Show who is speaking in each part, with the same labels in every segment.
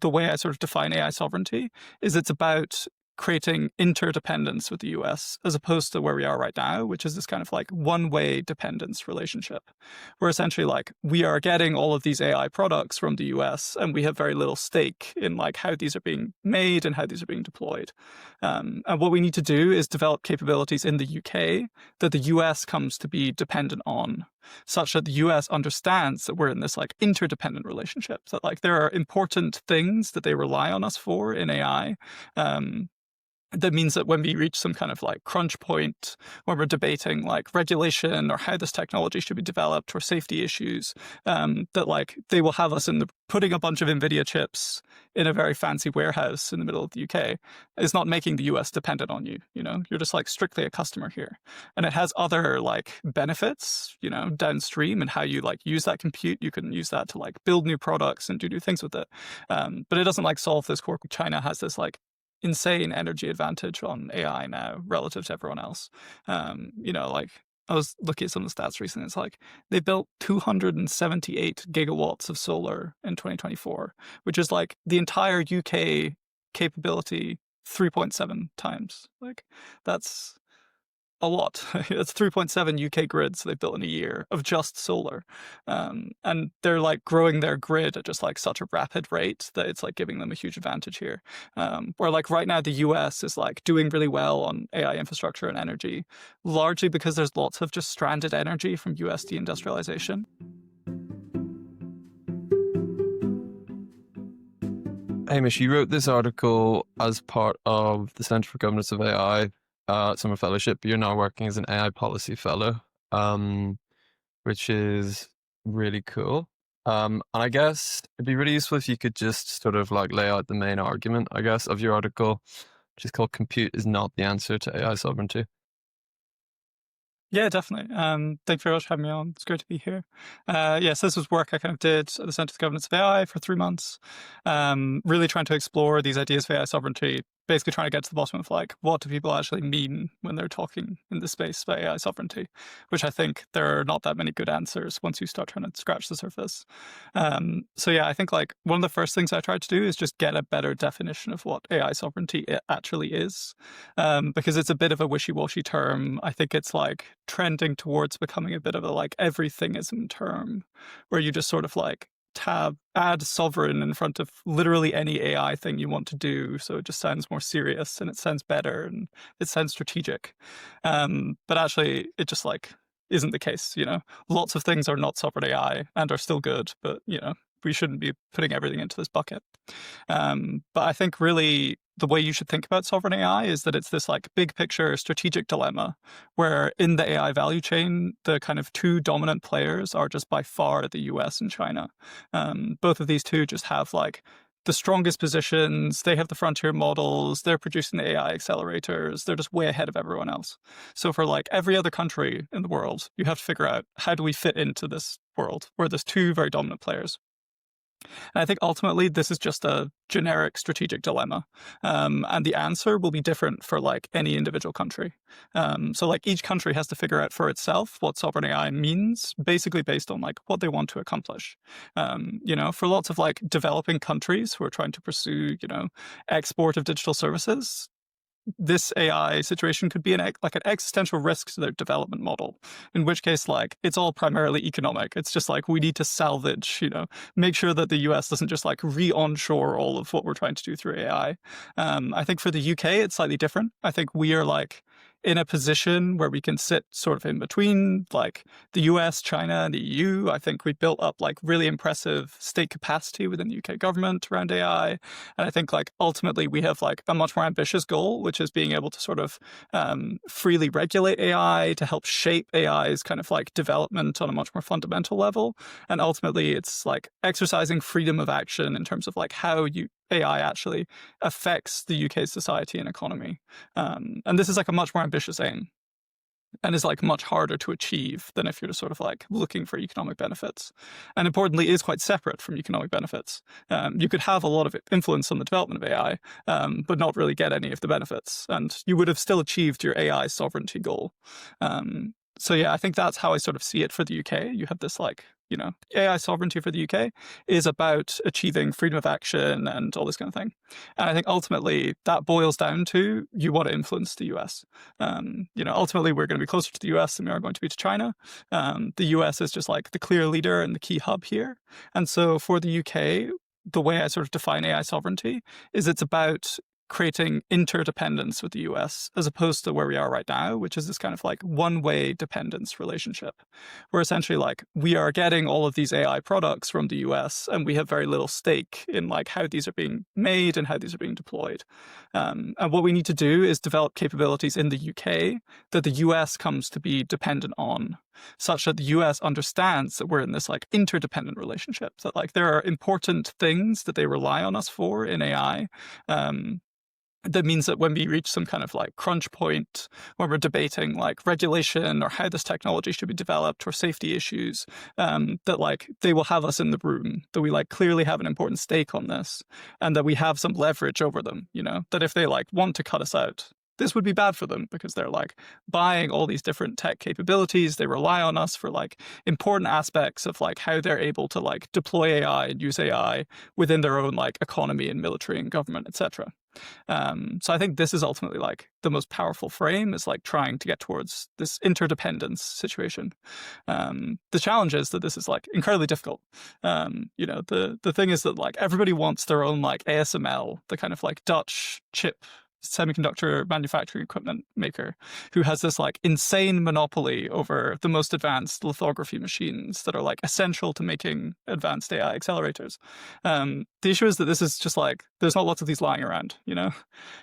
Speaker 1: the way I sort of define AI sovereignty is it's about creating interdependence with the US as opposed to where we are right now, which is this kind of like one-way dependence relationship, where essentially like we are getting all of these AI products from the US and we have very little stake in like how these are being made and how these are being deployed. And what we need to do is develop capabilities in the UK that the US comes to be dependent on, such that the US understands that we're in this like interdependent relationship, that like there are important things that they rely on us for in AI. That means that when we reach some kind of like crunch point, when we're debating like regulation or how this technology should be developed or safety issues, that like they will have us putting a bunch of NVIDIA chips in a very fancy warehouse in the middle of the UK is not making the US dependent on you. You know, you're just like strictly a customer here. And it has other like benefits, you know, downstream and how you like use that compute. You can use that to like build new products and do new things with it. But it doesn't like solve this core. China has this like insane energy advantage on AI now relative to everyone else. You know, like I was looking at some of the stats recently. It's like they built 278 gigawatts of solar in 2024, which is like the entire UK capability 3.7 times. Like that's a lot. It's 3.7 UK grids they've built in a year of just solar. And they're like growing their grid at just like such a rapid rate that it's like giving them a huge advantage here. Where like right now the US is like doing really well on AI infrastructure and energy, largely because there's lots of just stranded energy from US deindustrialization.
Speaker 2: Hamish, you wrote this article as part of the Centre for Governance of AI Summer Fellowship, but you're now working as an AI policy fellow, which is really cool. And I guess it'd be really useful if you could just sort of like lay out the main argument, I guess, of your article, which is called "Compute is not the answer to AI sovereignty."
Speaker 1: Yeah, definitely. Thank you very much for having me on. It's great to be here. Yes, this was work I kind of did at the Centre for Governance of AI for 3 months, really trying to explore these ideas of AI sovereignty, basically trying to get to the bottom of like, what do people actually mean when they're talking in this space about AI sovereignty, which I think there are not that many good answers once you start trying to scratch the surface. So yeah, I think like one of the first things I tried to do is just get a better definition of what AI sovereignty actually is, because it's a bit of a wishy-washy term. I think it's like trending towards becoming a bit of a like everythingism term, where you just sort of like add sovereign in front of literally any AI thing you want to do, so it just sounds more serious and it sounds better and it sounds strategic. But actually, it just like isn't the case. You know, lots of things are not sovereign AI and are still good, but you know, we shouldn't be putting everything into this bucket. But I think really the way you should think about sovereign AI is that it's this like big picture strategic dilemma where in the AI value chain, the kind of two dominant players are just by far the US and China. Both of these two just have like the strongest positions. They have the frontier models. They're producing the AI accelerators. They're just way ahead of everyone else. So for like every other country in the world, you have to figure out how do we fit into this world where there's two very dominant players. And I think ultimately this is just a generic strategic dilemma. And the answer will be different for like any individual country. So like each country has to figure out for itself what sovereign AI means, basically based on like what they want to accomplish. You know, for lots of like developing countries who are trying to pursue, you know, export of digital services, this AI situation could be an existential risk to their development model, in which case, like, it's all primarily economic. It's just like, we need to salvage, you know, make sure that the US doesn't just like re-onshore all of what we're trying to do through AI. I think for the UK, it's slightly different. I think we are like in a position where we can sit sort of in between like the US, China, and the EU. I think we built up like really impressive state capacity within the UK government around AI. And I think like ultimately we have like a much more ambitious goal, which is being able to sort of freely regulate AI to help shape AI's kind of like development on a much more fundamental level. And ultimately it's like exercising freedom of action in terms of like how AI actually affects the UK society and economy. And this is like a much more ambitious aim and is like much harder to achieve than if you're just sort of like looking for economic benefits. And importantly, is quite separate from economic benefits. You could have a lot of influence on the development of AI, but not really get any of the benefits. And you would have still achieved your AI sovereignty goal. So yeah, I think that's how I sort of see it for the UK. You have this like, AI sovereignty for the UK is about achieving freedom of action and all this kind of thing. And I think ultimately that boils down to you want to influence the US. Ultimately we're going to be closer to the US than we are going to be to China. The US is just like the clear leader and the key hub here. And so for the UK, the way I sort of define AI sovereignty is it's about creating interdependence with the US as opposed to where we are right now, which is this kind of like one-way dependence relationship, where essentially like we are getting all of these AI products from the US and we have very little stake in like how these are being made and how these are being deployed. And what we need to do is develop capabilities in the UK that the US comes to be dependent on, such that the US understands that we're in this like interdependent relationship, that like there are important things that they rely on us for in AI. That means that when we reach some kind of like crunch point, when we're debating like regulation or how this technology should be developed or safety issues, that like they will have us in the room, that we like clearly have an important stake on this, and that we have some leverage over them, that if they like want to cut us out, this would be bad for them because they're like buying all these different tech capabilities. They rely on us for like important aspects of like how they're able to like deploy AI and use AI within their own like economy and military and government, etc. So I think this is ultimately like the most powerful frame, is like trying to get towards this interdependence situation. The challenge is that this is like incredibly difficult. The thing is that like everybody wants their own like ASML, the kind of like Dutch chip semiconductor manufacturing equipment maker, who has this like insane monopoly over the most advanced lithography machines that are like essential to making advanced AI accelerators. The issue is that this is just like there's not lots of these lying around.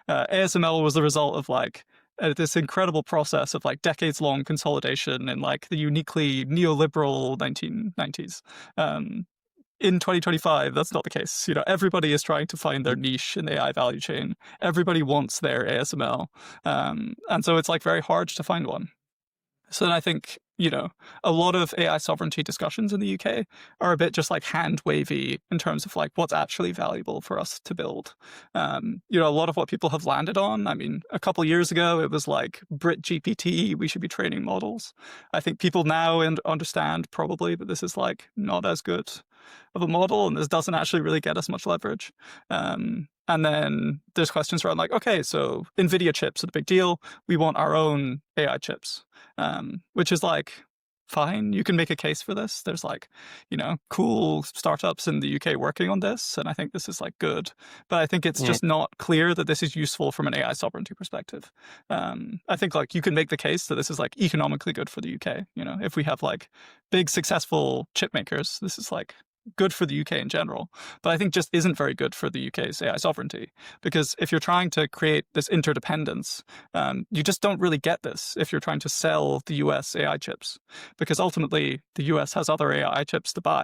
Speaker 1: ASML was the result of like this incredible process of like decades-long consolidation in like the uniquely neoliberal 1990s. In 2025, that's not the case. Everybody is trying to find their niche in the AI value chain. Everybody wants their ASML. And so it's like very hard to find one. So then I think, a lot of AI sovereignty discussions in the UK are a bit just like hand wavy in terms of like what's actually valuable for us to build. A lot of what people have landed on, I mean, a couple years ago, it was like Brit GPT, we should be training models. I think people now understand probably that this is like not as good of a model and this doesn't actually really get us much leverage. And then there's questions around like, okay, so NVIDIA chips are the big deal. We want our own AI chips, which is like, fine, you can make a case for this. There's like, cool startups in the UK working on this. And I think this is like good. But I think it's just not clear that this is useful from an AI sovereignty perspective. I think like you can make the case that this is like economically good for the UK. If we have like big successful chip makers, this is like good for the UK in general, but I think just isn't very good for the UK's AI sovereignty, because if you're trying to create this interdependence, you just don't really get this if you're trying to sell the US AI chips, because ultimately the US has other AI chips to buy.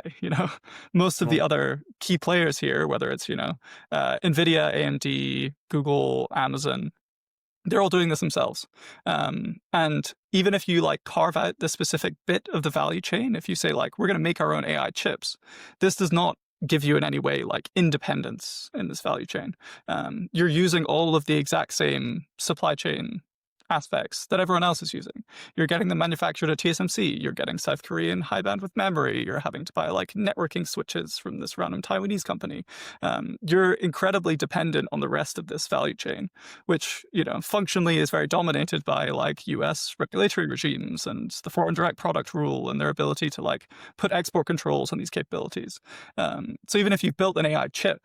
Speaker 1: Most of the other key players here, whether it's NVIDIA, AMD, Google, Amazon, they're all doing this themselves. And even if you like carve out the specific bit of the value chain, if you say like, we're going to make our own AI chips, this does not give you in any way like independence in this value chain. You're using all of the exact same supply chain aspects that everyone else is using. You're getting them manufactured at TSMC. You're getting South Korean high bandwidth memory. You're having to buy like networking switches from this random Taiwanese company. You're incredibly dependent on the rest of this value chain, which, functionally is very dominated by like US regulatory regimes and the foreign direct product rule and their ability to like put export controls on these capabilities. So even if you've built an AI chip,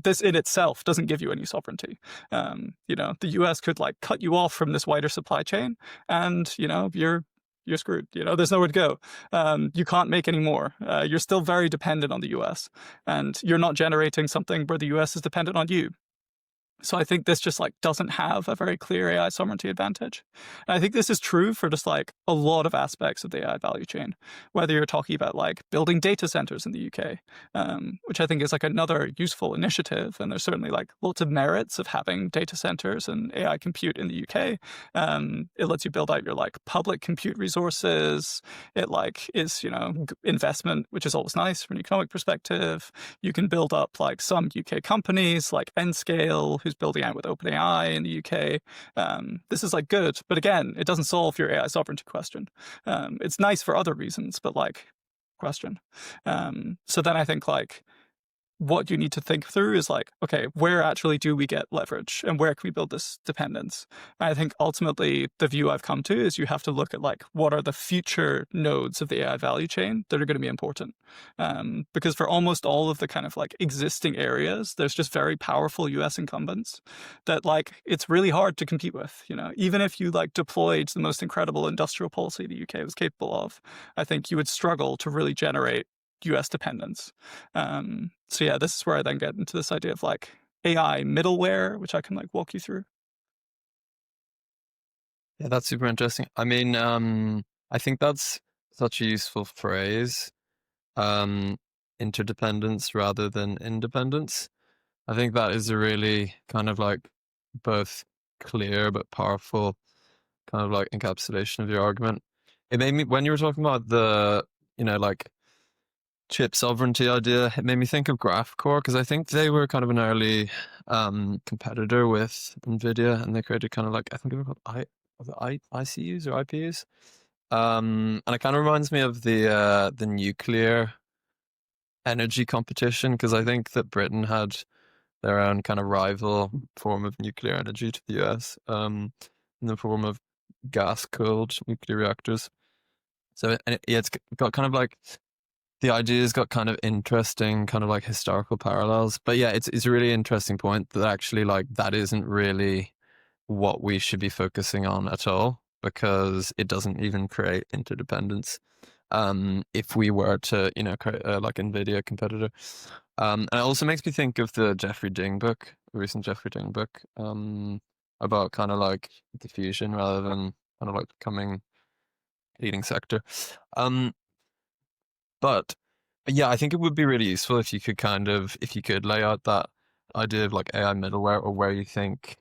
Speaker 1: this in itself doesn't give you any sovereignty. The US could like cut you off from this wider supply chain, and you're screwed. There's nowhere to go. You can't make any more. You're still very dependent on the US, and you're not generating something where the US is dependent on you. So I think this just like doesn't have a very clear AI sovereignty advantage. And I think this is true for just like a lot of aspects of the AI value chain, whether you're talking about like building data centers in the UK, which I think is like another useful initiative. And there's certainly like lots of merits of having data centers and AI compute in the UK. It lets you build out your like public compute resources. It like is, investment, which is always nice from an economic perspective. You can build up like some UK companies like Nscale, who's building out with OpenAI in the UK. This is like good, but again, it doesn't solve your AI sovereignty question. It's nice for other reasons, but like question. So then I think like what you need to think through is like, okay, where actually do we get leverage and where can we build this dependence? And I think ultimately the view I've come to is you have to look at like, what are the future nodes of the AI value chain that are going to be important? Because for almost all of the kind of like existing areas, there's just very powerful US incumbents that like, it's really hard to compete with, you know, even if you like deployed the most incredible industrial policy the UK was capable of, I think you would struggle to really generate US dependence. So yeah, this is where I then get into this idea of like AI middleware, which I can like walk you through.
Speaker 2: Yeah, that's super interesting. I mean, I think that's such a useful phrase, um, interdependence rather than independence. I think that is a really kind of like both clear but powerful kind of like encapsulation of your argument. It made me, when you were talking about the, like chip sovereignty idea, it made me think of GraphCore because I think they were kind of an early competitor with NVIDIA, and they created kind of like, I think they were called ICUs or IPUs. And it kind of reminds me of the nuclear energy competition, because I think that Britain had their own kind of rival form of nuclear energy to the US, in the form of gas-cooled nuclear reactors. So yeah, it's got kind of like, the idea's got kind of interesting kind of like historical parallels. But yeah, it's a really interesting point that actually like that isn't really what we should be focusing on at all, because it doesn't even create interdependence. If we were to, create a like NVIDIA competitor. And it also makes me think of the Jeffrey Ding book, the recent Jeffrey Ding book, about kind of like diffusion rather than kind of like becoming leading sector. Um, but yeah, I think it would be really useful if you could lay out that idea of like AI middleware, or where you think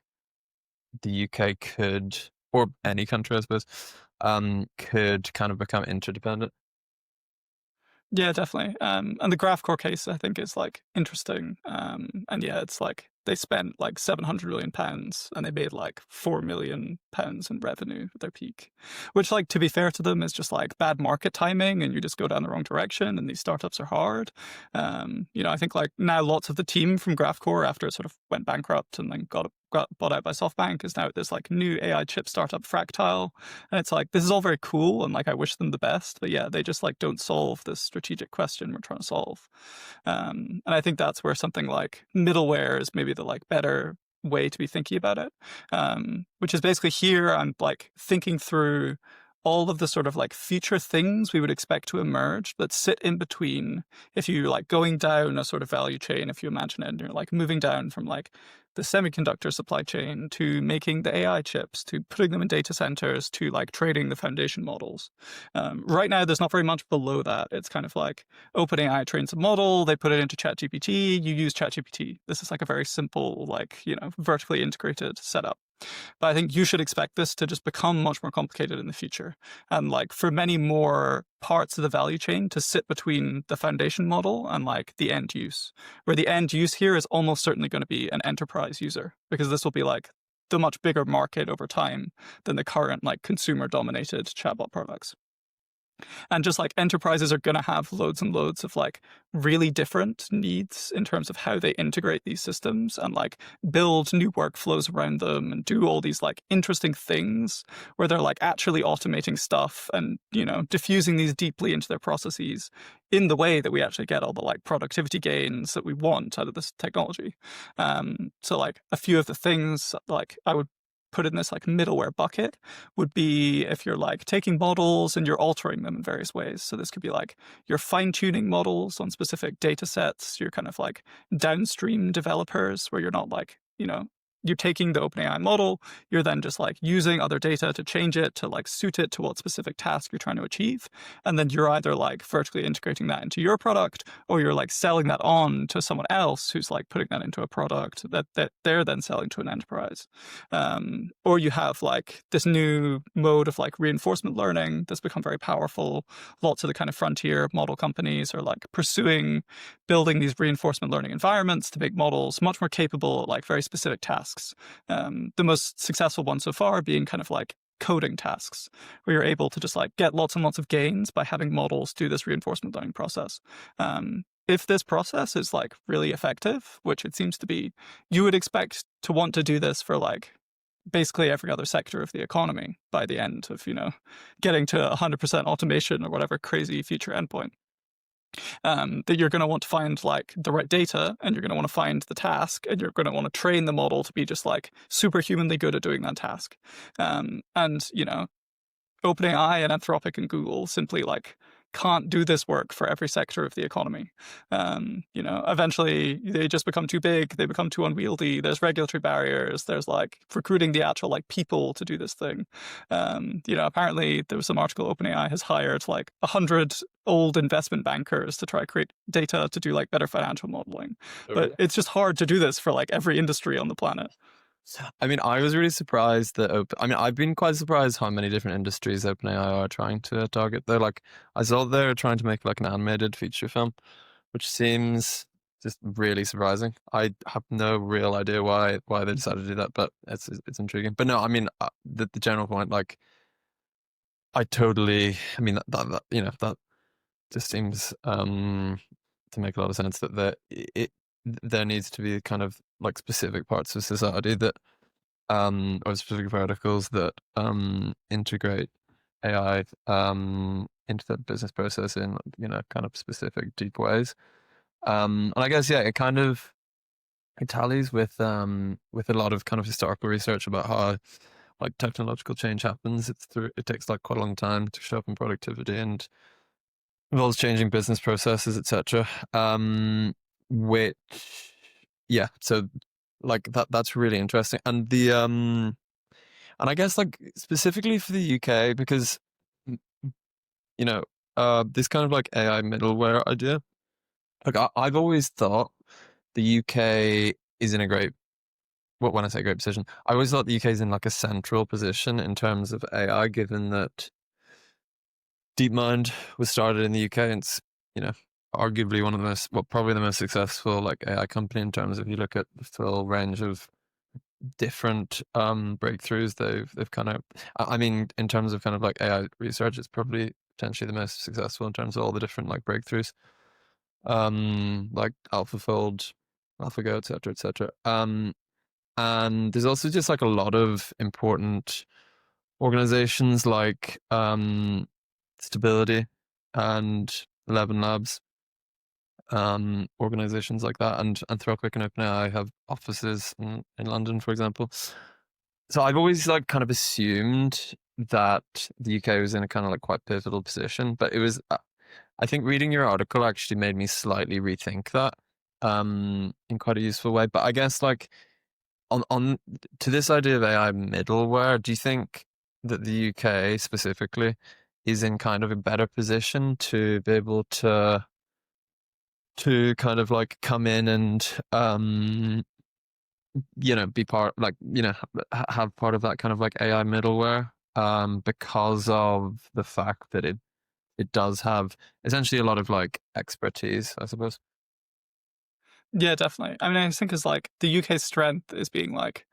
Speaker 2: the UK could, or any country, I suppose, could kind of become interdependent.
Speaker 1: Yeah, definitely. And the GraphCore case, I think, is like interesting. And yeah, it's like they spent like £700 million and they made like £4 million in revenue at their peak, which, like, to be fair to them, is just like bad market timing, and you just go down the wrong direction. And these startups are hard. I think like now lots of the team from GraphCore, after it sort of went bankrupt and then got bought out by SoftBank, is now this like new AI chip startup, Fractile. And it's like, this is all very cool, and like I wish them the best, but yeah, they just like don't solve this strategic question we're trying to solve. And I think that's where something like middleware is maybe the like better way to be thinking about it. Which is basically, here I'm like thinking through all of the sort of like future things we would expect to emerge that sit in between. If you like going down a sort of value chain, if you imagine it, and you're like moving down from like the semiconductor supply chain to making the AI chips, to putting them in data centers, to like trading the foundation models. Right now, there's not very much below that. It's kind of like OpenAI trains a model, they put it into ChatGPT, you use ChatGPT. This is like a very simple, like, vertically integrated setup. But I think you should expect this to just become much more complicated in the future. And like for many more parts of the value chain to sit between the foundation model and like the end use, where the end use here is almost certainly going to be an enterprise user, because this will be like the much bigger market over time than the current like consumer dominated chatbot products. And just like enterprises are going to have loads and loads of like really different needs in terms of how they integrate these systems and like build new workflows around them and do all these like interesting things where they're like actually automating stuff and, diffusing these deeply into their processes in the way that we actually get all the like productivity gains that we want out of this technology. So like a few of the things like I would put in this like middleware bucket would be if you're like taking models and you're altering them in various ways. So this could be like you're fine-tuning models on specific data sets. You're kind of like downstream developers where you're not like, you're taking the OpenAI model, you're then just like using other data to change it, to like suit it to what specific task you're trying to achieve. And then you're either like vertically integrating that into your product, or you're like selling that on to someone else who's like putting that into a product that they're then selling to an enterprise. Or you have like this new mode of like reinforcement learning that's become very powerful. Lots of the kind of frontier model companies are like pursuing building these reinforcement learning environments to make models much more capable at like very specific tasks. The most successful one so far being kind of like coding tasks where you're able to just like get lots and lots of gains by having models do this reinforcement learning process. If this process is like really effective, which it seems to be, you would expect to want to do this for like basically every other sector of the economy by the end of, getting to 100% automation or whatever crazy future endpoint. That you're going to want to find like the right data, and you're going to want to find the task, and you're going to want to train the model to be just like superhumanly good at doing that task. And OpenAI and Anthropic and Google simply like can't do this work for every sector of the economy. Eventually they just become too big, they become too unwieldy, there's regulatory barriers, there's like recruiting the actual like people to do this thing. Apparently there was some article OpenAI has hired like 100 old investment bankers to try to create data to do like better financial modeling.
Speaker 2: Oh,
Speaker 1: But
Speaker 2: really?
Speaker 1: it's just hard to do this for like every industry on the planet.
Speaker 2: I mean, I was really surprised that I've been quite surprised how many different industries OpenAI are trying to target. They're like, I saw they're trying to make like an animated feature film, which seems just really surprising. I have no real idea why they decided to do that, but it's intriguing. But no, I mean, the general point, like, I mean, that just seems to make a lot of sense that there needs to be kind of like specific parts of society that or specific verticals that integrate AI into the business process in kind of specific deep ways. And I guess it kind of it tallies with a lot of kind of historical research about how like technological change happens. It takes like quite a long time to show up in productivity and involves changing business processes, etc. Which so like that's really interesting. And and I guess like specifically for the UK, because this kind of like AI middleware idea, like I've always thought the UK is in a great, when I say great position, I always thought the UK is in like a central position in terms of AI, given that DeepMind was started in the UK, and it's arguably one of the most, well, probably the most successful like AI company in terms of, you look at the full range of different breakthroughs they've kind of, I mean, in terms of kind of like AI research, it's probably potentially the most successful in terms of all the different like breakthroughs, like AlphaFold, AlphaGo, etc., etc. And there's also just like a lot of important organizations like Stability and 11 Labs, organizations like that, and Anthropic and OpenAI have offices in London, for example. So I've always like kind of assumed that the UK was in a kind of like quite pivotal position, but it was, I think reading your article actually made me slightly rethink that in quite a useful way. But I guess like on to this idea of AI middleware, do you think that the UK specifically is in kind of a better position to be able to kind of like come in and be part, like have part of that kind of like AI middleware, because of the fact that it does have essentially a lot of like expertise, I suppose.
Speaker 1: Yeah, definitely. I mean, I think is like the UK's strength is being like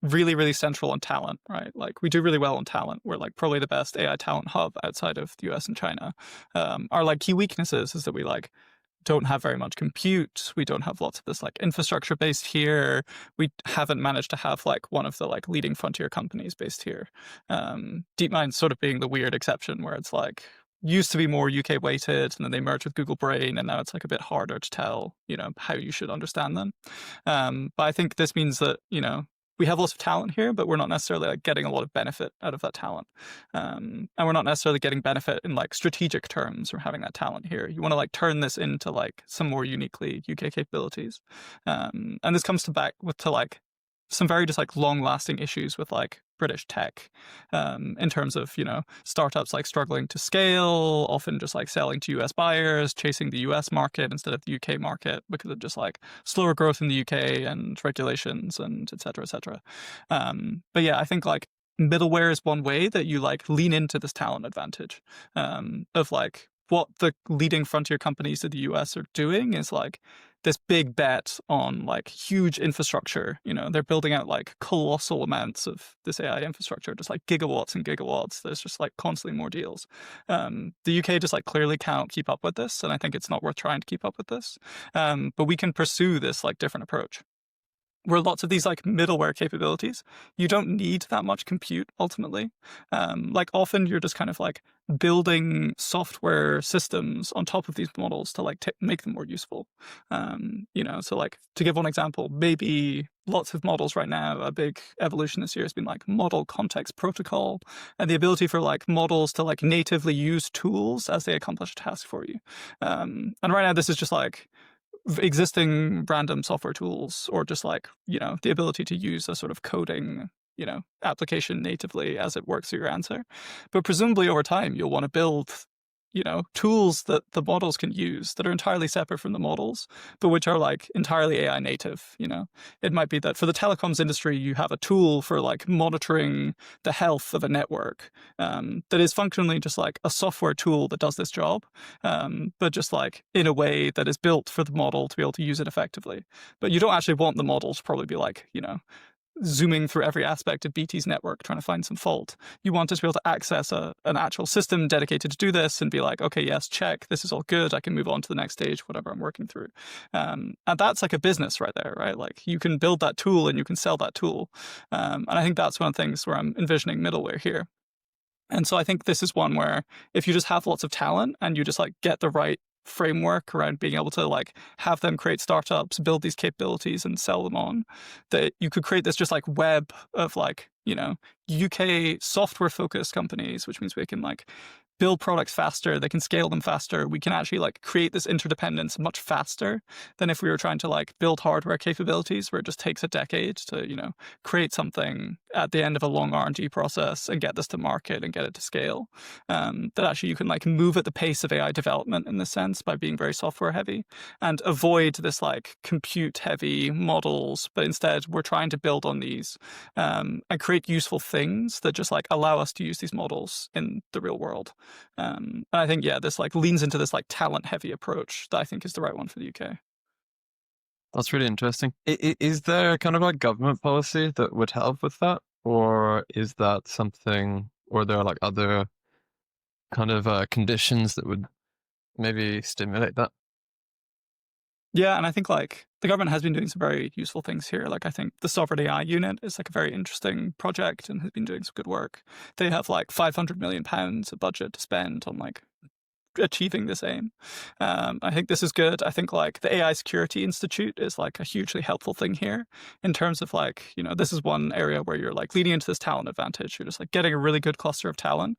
Speaker 1: really, really central on talent, right? Like we do really well on talent. We're like probably the best AI talent hub outside of the US and China. Our like key weaknesses is that we like don't have very much compute. We don't have lots of this like infrastructure based here. We haven't managed to have like one of the like leading frontier companies based here. DeepMind sort of being the weird exception where it's like used to be more UK weighted, and then they merged with Google Brain, and now it's like a bit harder to tell, how you should understand them. But I think this means that, we have lots of talent here, but we're not necessarily like getting a lot of benefit out of that talent. And we're not necessarily getting benefit in like strategic terms from having that talent here. You want to like turn this into like some more uniquely UK capabilities. And this comes to like some very just like long lasting issues with like British tech, in terms of, startups like struggling to scale, often just like selling to US buyers, chasing the US market instead of the UK market because of just like slower growth in the UK and regulations and et cetera, et cetera. But yeah, I think like middleware is one way that you like lean into this talent advantage, of like what the leading frontier companies of the US are doing is like this big bet on like huge infrastructure. They're building out like colossal amounts of this AI infrastructure, just like gigawatts and gigawatts. There's just like constantly more deals. The UK just like clearly cannot keep up with this, and I think it's not worth trying to keep up with this. But we can pursue this like different approach, where lots of these like middleware capabilities, you don't need that much compute ultimately. Like often you're just kind of like building software systems on top of these models to like make them more useful. So like to give one example, maybe lots of models right now, a big evolution this year has been like model context protocol and the ability for like models to like natively use tools as they accomplish a task for you. And right now this is just like existing random software tools, or just like, the ability to use a sort of coding, application natively as it works through your answer. But presumably over time, you'll want to build, tools that the models can use that are entirely separate from the models, but which are like entirely AI native. It might be that for the telecoms industry, you have a tool for like monitoring the health of a network that is functionally just like a software tool that does this job, but just like in a way that is built for the model to be able to use it effectively. But you don't actually want the model to probably be like, zooming through every aspect of BT's network trying to find some fault. You want it to be able to access an actual system dedicated to do this and be like, okay, yes, check, this is all good, I can move on to the next stage, whatever I'm working through. And that's like a business right there, right? Like you can build that tool and you can sell that tool. And I think that's one of the things where I'm envisioning middleware here. And so I think this is one where if you just have lots of talent and you just like get the right framework around being able to like have them create startups, build these capabilities and sell them on, that you could create this just like web of like, UK software focused companies, which means we can like build products faster, they can scale them faster. We can actually like create this interdependence much faster than if we were trying to like build hardware capabilities where it just takes a decade to, create something at the end of a long R&D process and get this to market and get it to scale. That actually you can like move at the pace of AI development in this sense by being very software heavy and avoid this like compute heavy models, but instead we're trying to build on these and create useful things that just like allow us to use these models in the real world. And I think, this like leans into this like talent heavy approach that I think is the right one for the UK.
Speaker 2: That's really interesting. Is there kind of like government policy that would help with that? Or is that something, or there are like other kind of conditions that would maybe stimulate that?
Speaker 1: Yeah, and I think like the government has been doing some very useful things here. Like I think the Sovereign AI unit is like a very interesting project and has been doing some good work. They have like £500 million of budget to spend on like achieving this aim. I think this is good. I think like the AI Security Institute is like a hugely helpful thing here in terms of like, this is one area where you're like leading into this talent advantage. You're just like getting a really good cluster of talent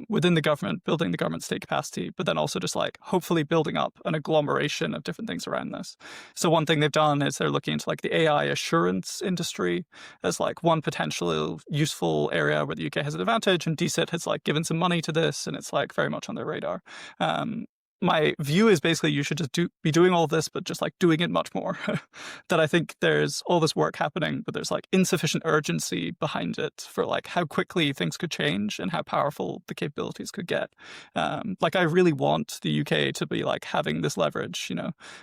Speaker 1: within the government, building the government state capacity, but then also just like hopefully building up an agglomeration of different things around this. So one thing they've done is they're looking into like the AI assurance industry as like one potential useful area where the UK has an advantage, and DCIT has like given some money to this, and it's like very much on their radar. My view is basically you should just be doing all this, but just like doing it much more. That I think there's all this work happening, but there's like insufficient urgency behind it for like how quickly things could change and how powerful the capabilities could get. Like I really want the UK to be like having this leverage,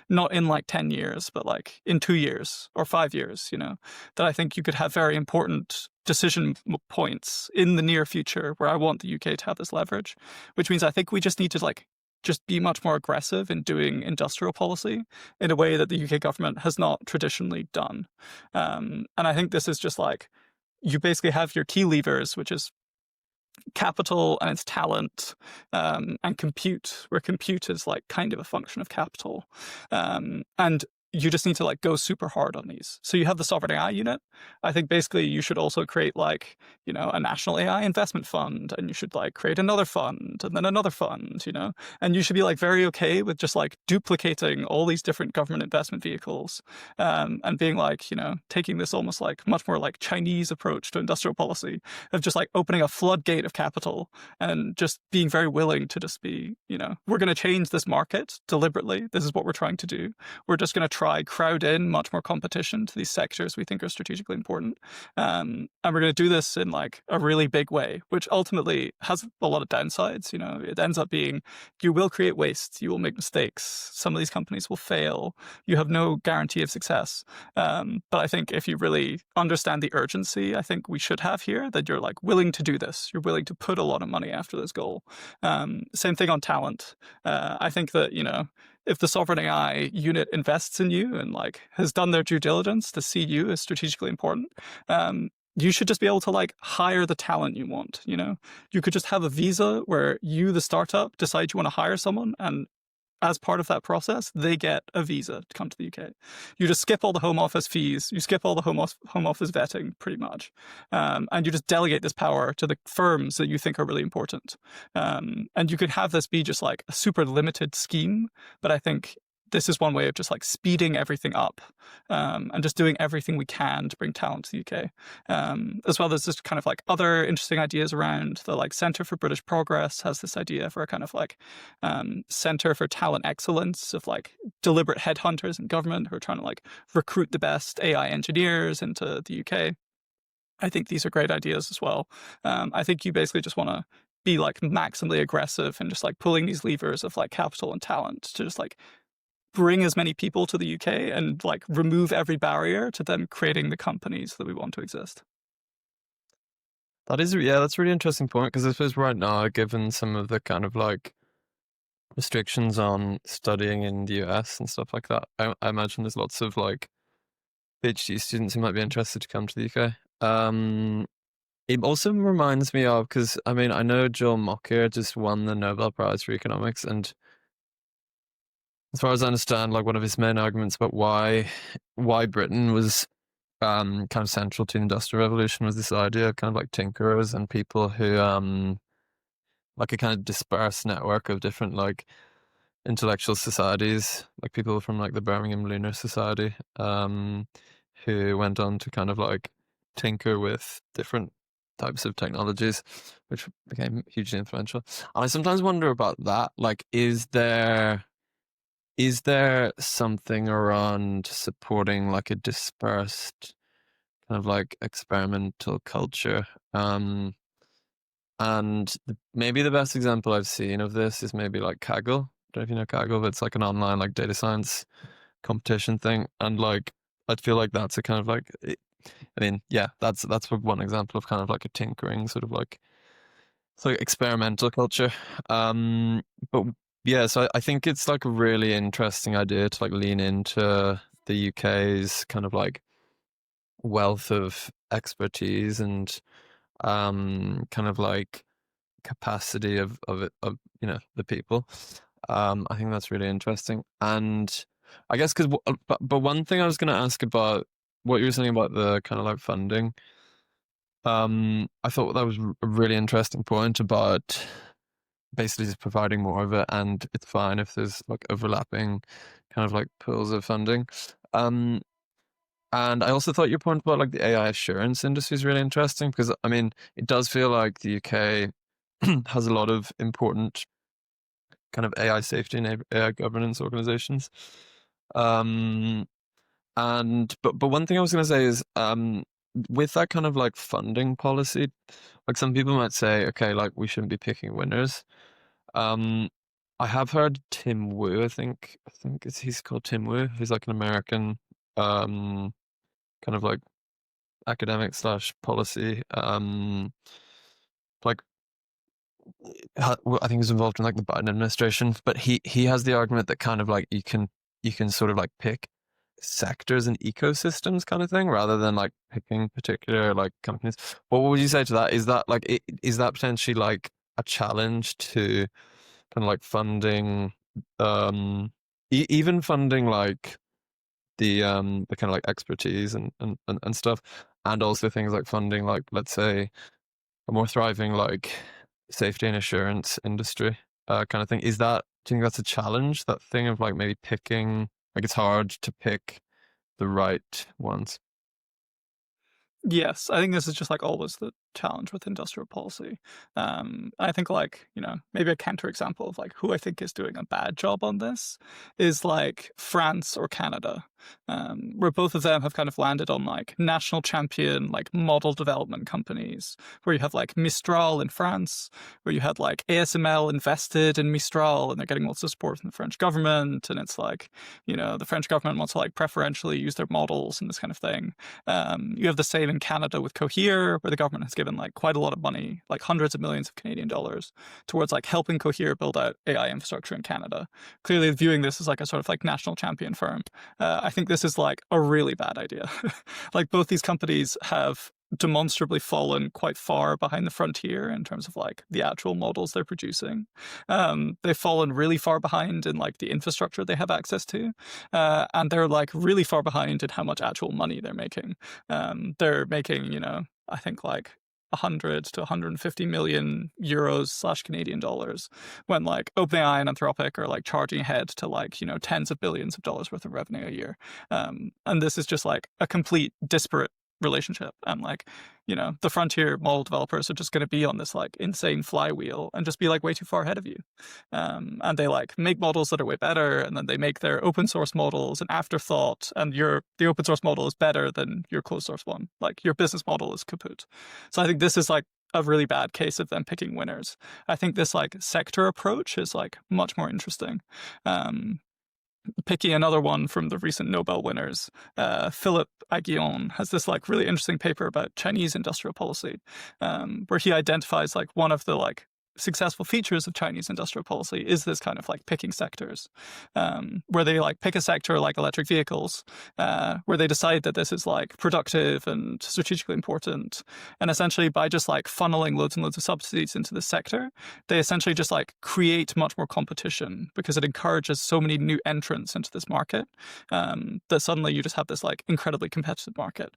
Speaker 1: not in like 10 years, but like in 2 years or 5 years, that I think you could have very important decision points in the near future where I want the UK to have this leverage, which means I think we just need to like just be much more aggressive in doing industrial policy in a way that the UK government has not traditionally done. And I think this is just like, you basically have your key levers, which is capital and its talent, and compute, where compute is like kind of a function of capital. And you just need to like go super hard on these. So you have the Sovereign AI unit. I think basically you should also create like, a national AI investment fund, and you should like create another fund and then another fund, and you should be like very okay with just like duplicating all these different government investment vehicles, and being like, taking this almost like much more like Chinese approach to industrial policy of just like opening a floodgate of capital and just being very willing to just be, we're going to change this market deliberately. This is what we're trying to do. We're just going to try crowd in much more competition to these sectors we think are strategically important. And we're going to do this in like a really big way, which ultimately has a lot of downsides. It ends up being you will create waste, you will make mistakes, some of these companies will fail, you have no guarantee of success. But I think if you really understand the urgency, I think we should have here, that you're like willing to do this, you're willing to put a lot of money after this goal. Same thing on talent. I think that, if the sovereign AI unit invests in you and like has done their due diligence to see you as strategically important, you should just be able to like hire the talent you want. You could just have a visa where you, the startup, decide you want to hire someone, and as part of that process, they get a visa to come to the UK. You just skip all the home office fees, you skip all the home office vetting, pretty much, and you just delegate this power to the firms that you think are really important. And you could have this be just like a super limited scheme, but I think this is one way of just like speeding everything up, and just doing everything we can to bring talent to the UK. As well, there's just kind of like other interesting ideas around the like Centre for British Progress has this idea for a kind of like Centre for Talent Excellence of like deliberate headhunters in government who are trying to like recruit the best AI engineers into the UK. I think these are great ideas as well. I think you basically just want to be like maximally aggressive and just like pulling these levers of like capital and talent to just like bring as many people to the UK and like remove every barrier to them creating the companies that we want to exist.
Speaker 2: That's a really interesting point, because I suppose right now, given some of the kind of like restrictions on studying in the US and stuff like that, I imagine there's lots of like PhD students who might be interested to come to the UK. It also reminds me of, because I mean, I know Joel Mokyr just won the Nobel Prize for Economics, and as far as I understand, like one of his main arguments about why Britain was kind of central to the Industrial Revolution was this idea of kind of like tinkerers and people who like a kind of dispersed network of different like intellectual societies, like people from like the Birmingham Lunar Society, who went on to kind of like tinker with different types of technologies, which became hugely influential. And I sometimes wonder about that. Like, is there something around supporting like a dispersed kind of like experimental culture? And maybe the best example I've seen of this is maybe like Kaggle. I don't know if you know Kaggle, but it's like an online like data science competition thing. And like, I feel like that's a kind of like, I mean, yeah, that's one example of kind of like a tinkering sort of like, it's like experimental culture. But yeah, so I think it's like a really interesting idea to like lean into the UK's kind of like wealth of expertise and kind of like capacity of it, of the people. I think that's really interesting. And I guess because but one thing I was going to ask about what you were saying about the kind of like funding, I thought that was a really interesting point about basically just providing more of it, and it's fine if there's like overlapping kind of like pools of funding. Um, and I also thought your point about like the AI assurance industry is really interesting, because I mean, it does feel like the UK has a lot of important kind of AI safety and AI governance organizations. Um, but one thing I was going to say is, with that kind of like funding policy, like some people might say, okay, like we shouldn't be picking winners. Um, I have heard Tim Wu, he's called Tim Wu. He's like an American, kind of like academic slash policy, like I think he's involved in like the Biden administration, but he has the argument that kind of like you can sort of like pick sectors and ecosystems kind of thing, rather than like picking particular like companies. What would you say to that? Is that like is that potentially like a challenge to kind of like funding, even funding like the kind of like expertise and stuff, and also things like funding like, let's say, a more thriving like safety and assurance industry, kind of thing? Do you think that's a challenge, that thing of like maybe picking, like it's hard to pick the right ones?
Speaker 1: Yes, I think this is just like always challenge with industrial policy. I think like, maybe a counterexample of like who I think is doing a bad job on this is like France or Canada, where both of them have kind of landed on like national champion, like model development companies, where you have like Mistral in France, where you had like ASML invested in Mistral and they're getting lots of support from the French government. And it's like, the French government wants to like preferentially use their models and this kind of thing. You have the same in Canada with Cohere, where the government has given like quite a lot of money, like hundreds of millions of Canadian dollars, towards like helping Cohere build out AI infrastructure in Canada. Clearly viewing this as like a sort of like national champion firm. I think this is like a really bad idea. Like both these companies have demonstrably fallen quite far behind the frontier in terms of like the actual models they're producing. They've fallen really far behind in like the infrastructure they have access to, and they're like really far behind in how much actual money they're making. They're making, I think like 100 to 150 million euros / Canadian dollars, when like OpenAI and Anthropic are like charging ahead to like, tens of billions of dollars worth of revenue a year. And this is just like a complete disparate relationship. And like, the frontier model developers are just going to be on this like insane flywheel and just be like way too far ahead of you. And they like make models that are way better, and then they make their open source models an afterthought, and the open source model is better than your closed source one. Like your business model is kaput. So I think this is like a really bad case of them picking winners. I think this like sector approach is like much more interesting. Picking another one from the recent Nobel winners, Philip Aghion has this like really interesting paper about Chinese industrial policy, where he identifies like one of the like successful features of Chinese industrial policy is this kind of like picking sectors, where they like pick a sector like electric vehicles, where they decide that this is like productive and strategically important. And essentially by just like funneling loads and loads of subsidies into the sector, they essentially just like create much more competition because it encourages so many new entrants into this market, that suddenly you just have this like incredibly competitive market,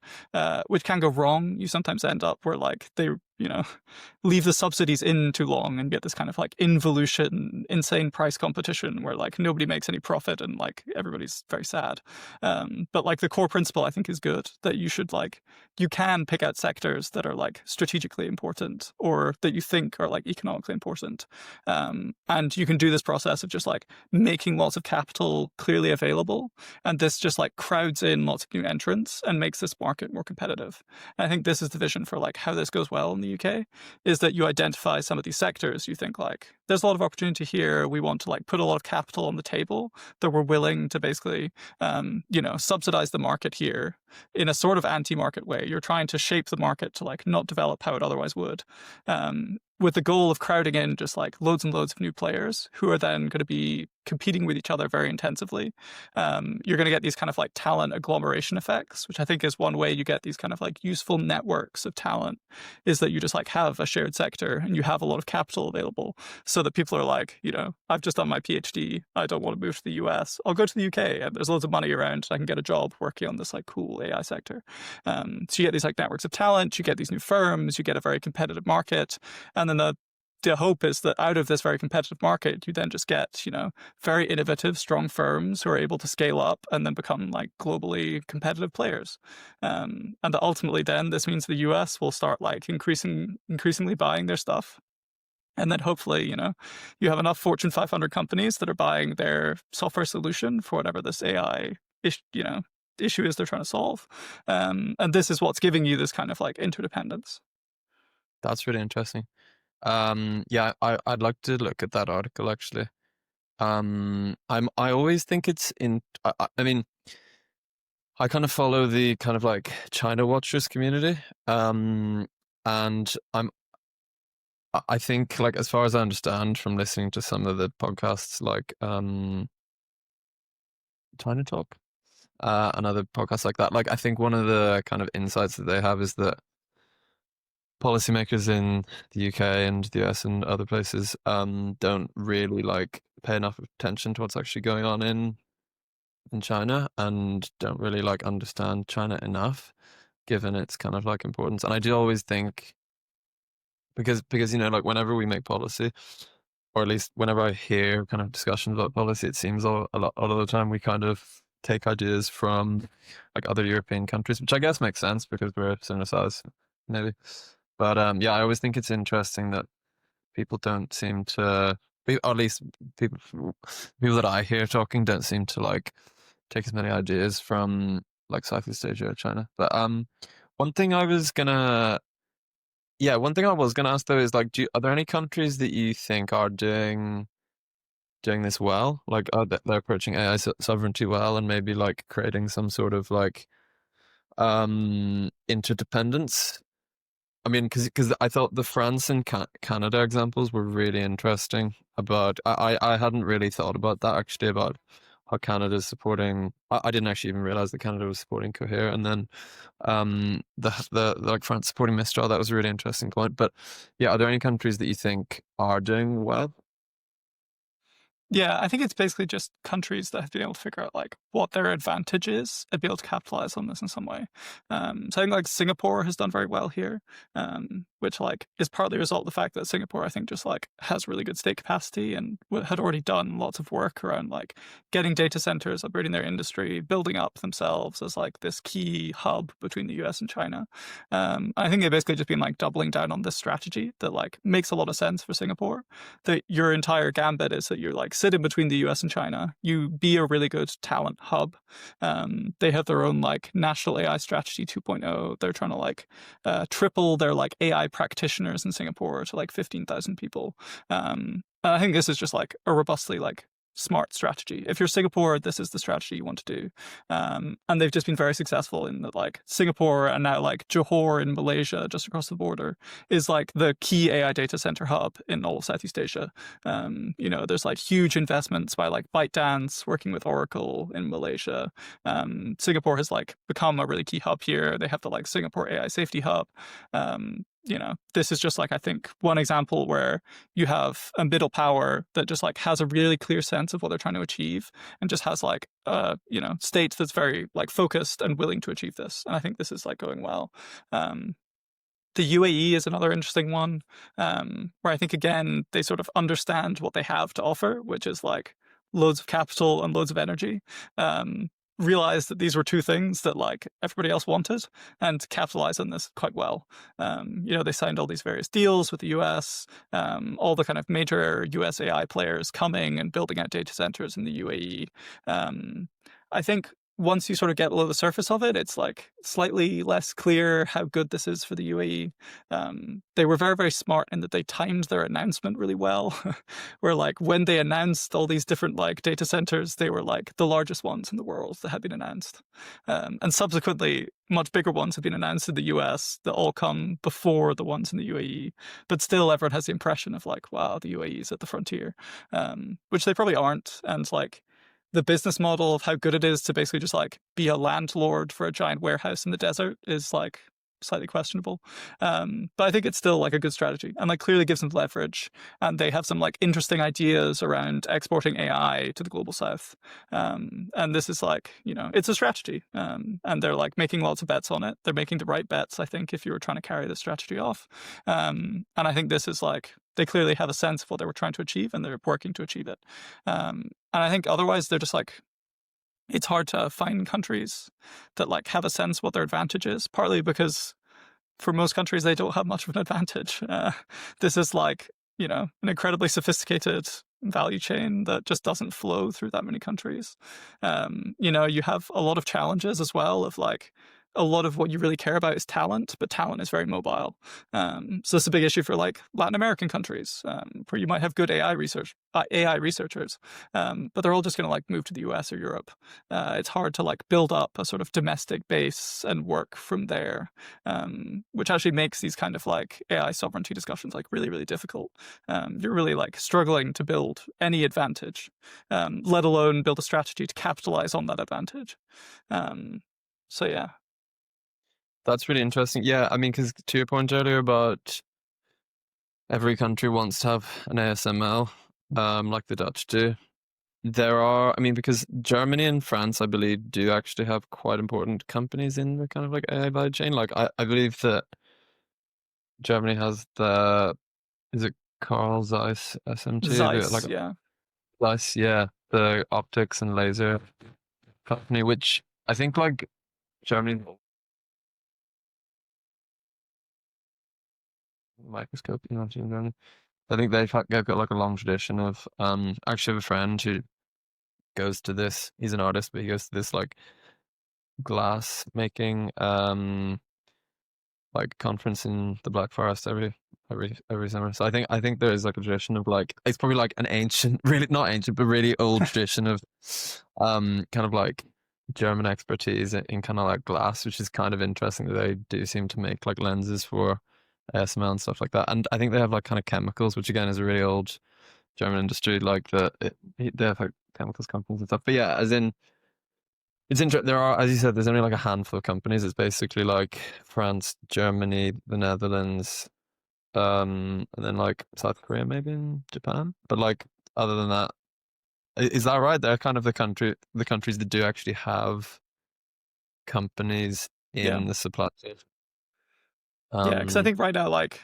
Speaker 1: which can go wrong. You sometimes end up where like they leave the subsidies in too long and get this kind of like involution, insane price competition where like nobody makes any profit and like everybody's very sad. But like the core principle I think is good, that you should like, you can pick out sectors that are like strategically important or that you think are like economically important. And you can do this process of just like making lots of capital clearly available. And this just like crowds in lots of new entrants and makes this market more competitive. And I think this is the vision for like how this goes well in the UK, is that you identify some of these sectors. You think like, there's a lot of opportunity here. We want to like put a lot of capital on the table that we're willing to basically, subsidize the market here in a sort of anti-market way. You're trying to shape the market to like not develop how it otherwise would. With the goal of crowding in just like loads and loads of new players who are then going to be competing with each other very intensively. You're going to get these kind of like talent agglomeration effects, which I think is one way you get these kind of like useful networks of talent, is that you just like have a shared sector and you have a lot of capital available so that people are like, I've just done my PhD. I don't want to move to the US. I'll go to the UK and there's loads of money around. I can get a job working on this like cool AI sector. So you get these like networks of talent, you get these new firms, you get a very competitive market. And then the hope is that out of this very competitive market, you then just get, very innovative, strong firms who are able to scale up and then become like globally competitive players. And that ultimately then this means the US will start like increasingly buying their stuff. And then hopefully, you have enough Fortune 500 companies that are buying their software solution for whatever this AI issue is they're trying to solve. And this is what's giving you this kind of like interdependence.
Speaker 2: That's really interesting. I'd like to look at that article actually. I always think I mean, I kind of follow the kind of like China watchers community. And I think like, as far as I understand from listening to some of the podcasts like China Talk, and other podcasts like that, like I think one of the kind of insights that they have is that policymakers in the UK and the US and other places don't really like pay enough attention to what's actually going on in China, and don't really like understand China enough given its kind of like importance. And I do always think, because like whenever we make policy, or at least whenever I hear kind of discussions about policy, it seems a lot of the time we kind of take ideas from like other European countries, which I guess makes sense because we're a similar size maybe. But yeah, I always think it's interesting that people don't seem to, or at least people people that I hear talking don't seem to like take as many ideas from like Southeast Asia or China. But one thing I was gonna, yeah, one thing I was gonna ask though is like, are there any countries that you think are doing this well? Like, are they're approaching AI sovereignty well, and maybe like creating some sort of like interdependence. I mean, because I thought the France and Canada examples were really interesting. About I hadn't really thought about that actually, about how Canada's supporting. I didn't actually even realize that Canada was supporting Cohere, and then the like France supporting Mistral. That was a really interesting point. But yeah, are there any countries that you think are doing well?
Speaker 1: Yeah, I think it's basically just countries that have been able to figure out like what their advantage is and be able to capitalize on this in some way. So I think like Singapore has done very well here, which like is partly a result of the fact that Singapore I think just like has really good state capacity and had already done lots of work around like getting data centers, upgrading their industry, building up themselves as like this key hub between the US and China. I think they've basically just been like doubling down on this strategy that like makes a lot of sense for Singapore. That your entire gambit is that you're like sit in between the US and China. You be a really good talent hub. They have their own like national AI strategy 2.0. They're trying to like triple their like AI practitioners in Singapore to like 15,000 people. And I think this is just like a robustly like smart strategy. If you're Singapore, this is the strategy you want to do. And they've just been very successful in that, like Singapore and now like Johor in Malaysia, just across the border, is like the key AI data center hub in all of Southeast Asia. There's like huge investments by like ByteDance working with Oracle in Malaysia. Singapore has like become a really key hub here. They have the like Singapore AI Safety Hub. This is just like, I think, one example where you have a middle power that just like has a really clear sense of what they're trying to achieve and just has like state that's very like focused and willing to achieve this. And I think this is like going well. Um, the UAE is another interesting one, where I think again they sort of understand what they have to offer, which is like loads of capital and loads of energy. Realized that these were two things that like everybody else wanted and capitalize on this quite well. They signed all these various deals with the US, all the kind of major US AI players coming and building out data centers in the UAE. I think once you sort of get below the surface of it, it's like slightly less clear how good this is for the UAE. They were very, very smart in that they timed their announcement really well. Where like when they announced all these different like data centers, they were like the largest ones in the world that had been announced. And subsequently, much bigger ones have been announced in the US that all come before the ones in the UAE. But still, everyone has the impression of like, wow, the UAE is at the frontier, which they probably aren't. And like the business model of how good it is to basically just like be a landlord for a giant warehouse in the desert is like slightly questionable. But I think it's still like a good strategy and like clearly gives them leverage. And they have some like interesting ideas around exporting AI to the global south. And this is like, it's a strategy. And they're like making lots of bets on it. They're making the right bets, I think, if you were trying to carry this strategy off. And I think this is like, they clearly have a sense of what they were trying to achieve and they're working to achieve it. And I think otherwise they're just like, it's hard to find countries that like have a sense what their advantage is, partly because for most countries they don't have much of an advantage. This is like, an incredibly sophisticated value chain that just doesn't flow through that many countries. You have a lot of challenges as well of like, a lot of what you really care about is talent, but talent is very mobile. So it's a big issue for like Latin American countries, where you might have good AI researchers, but they're all just going to like move to the US or Europe. It's hard to like build up a sort of domestic base and work from there, which actually makes these kind of like AI sovereignty discussions like really, really difficult. You're really like struggling to build any advantage, let alone build a strategy to capitalize on that advantage. So yeah.
Speaker 2: That's really interesting. Yeah, I mean, because to your point earlier about every country wants to have an ASML, like the Dutch do. There are, I mean, because Germany and France, I believe, do actually have quite important companies in the kind of like AI value chain. Like, I believe that Germany has is it Carl Zeiss SMT?
Speaker 1: Zeiss, yeah.
Speaker 2: Zeiss, yeah, the optics and laser company, which I think like Germany microscope, you know, machine learning. I think they've got like a long tradition of actually have a friend who goes to this, he's an artist, but he goes to this like glass making like conference in the Black Forest every summer. So I think there is like a tradition of like it's probably like an ancient, really not ancient, but really old tradition of kind of like German expertise in kind of like glass, which is kind of interesting that they do seem to make like lenses for ASML and stuff like that. And I think they have like kind of chemicals, which again is a really old German industry, like they have like chemicals companies and stuff. But yeah, as in it's interesting. There are, as you said, there's only like a handful of companies. It's basically like France, Germany, the Netherlands, and then like South Korea, maybe in Japan. But like other than that, is that right? They're kind of the countries that do actually have companies
Speaker 1: Yeah.
Speaker 2: in the supply chain.
Speaker 1: Yeah, because I
Speaker 2: Um,
Speaker 1: think right now, like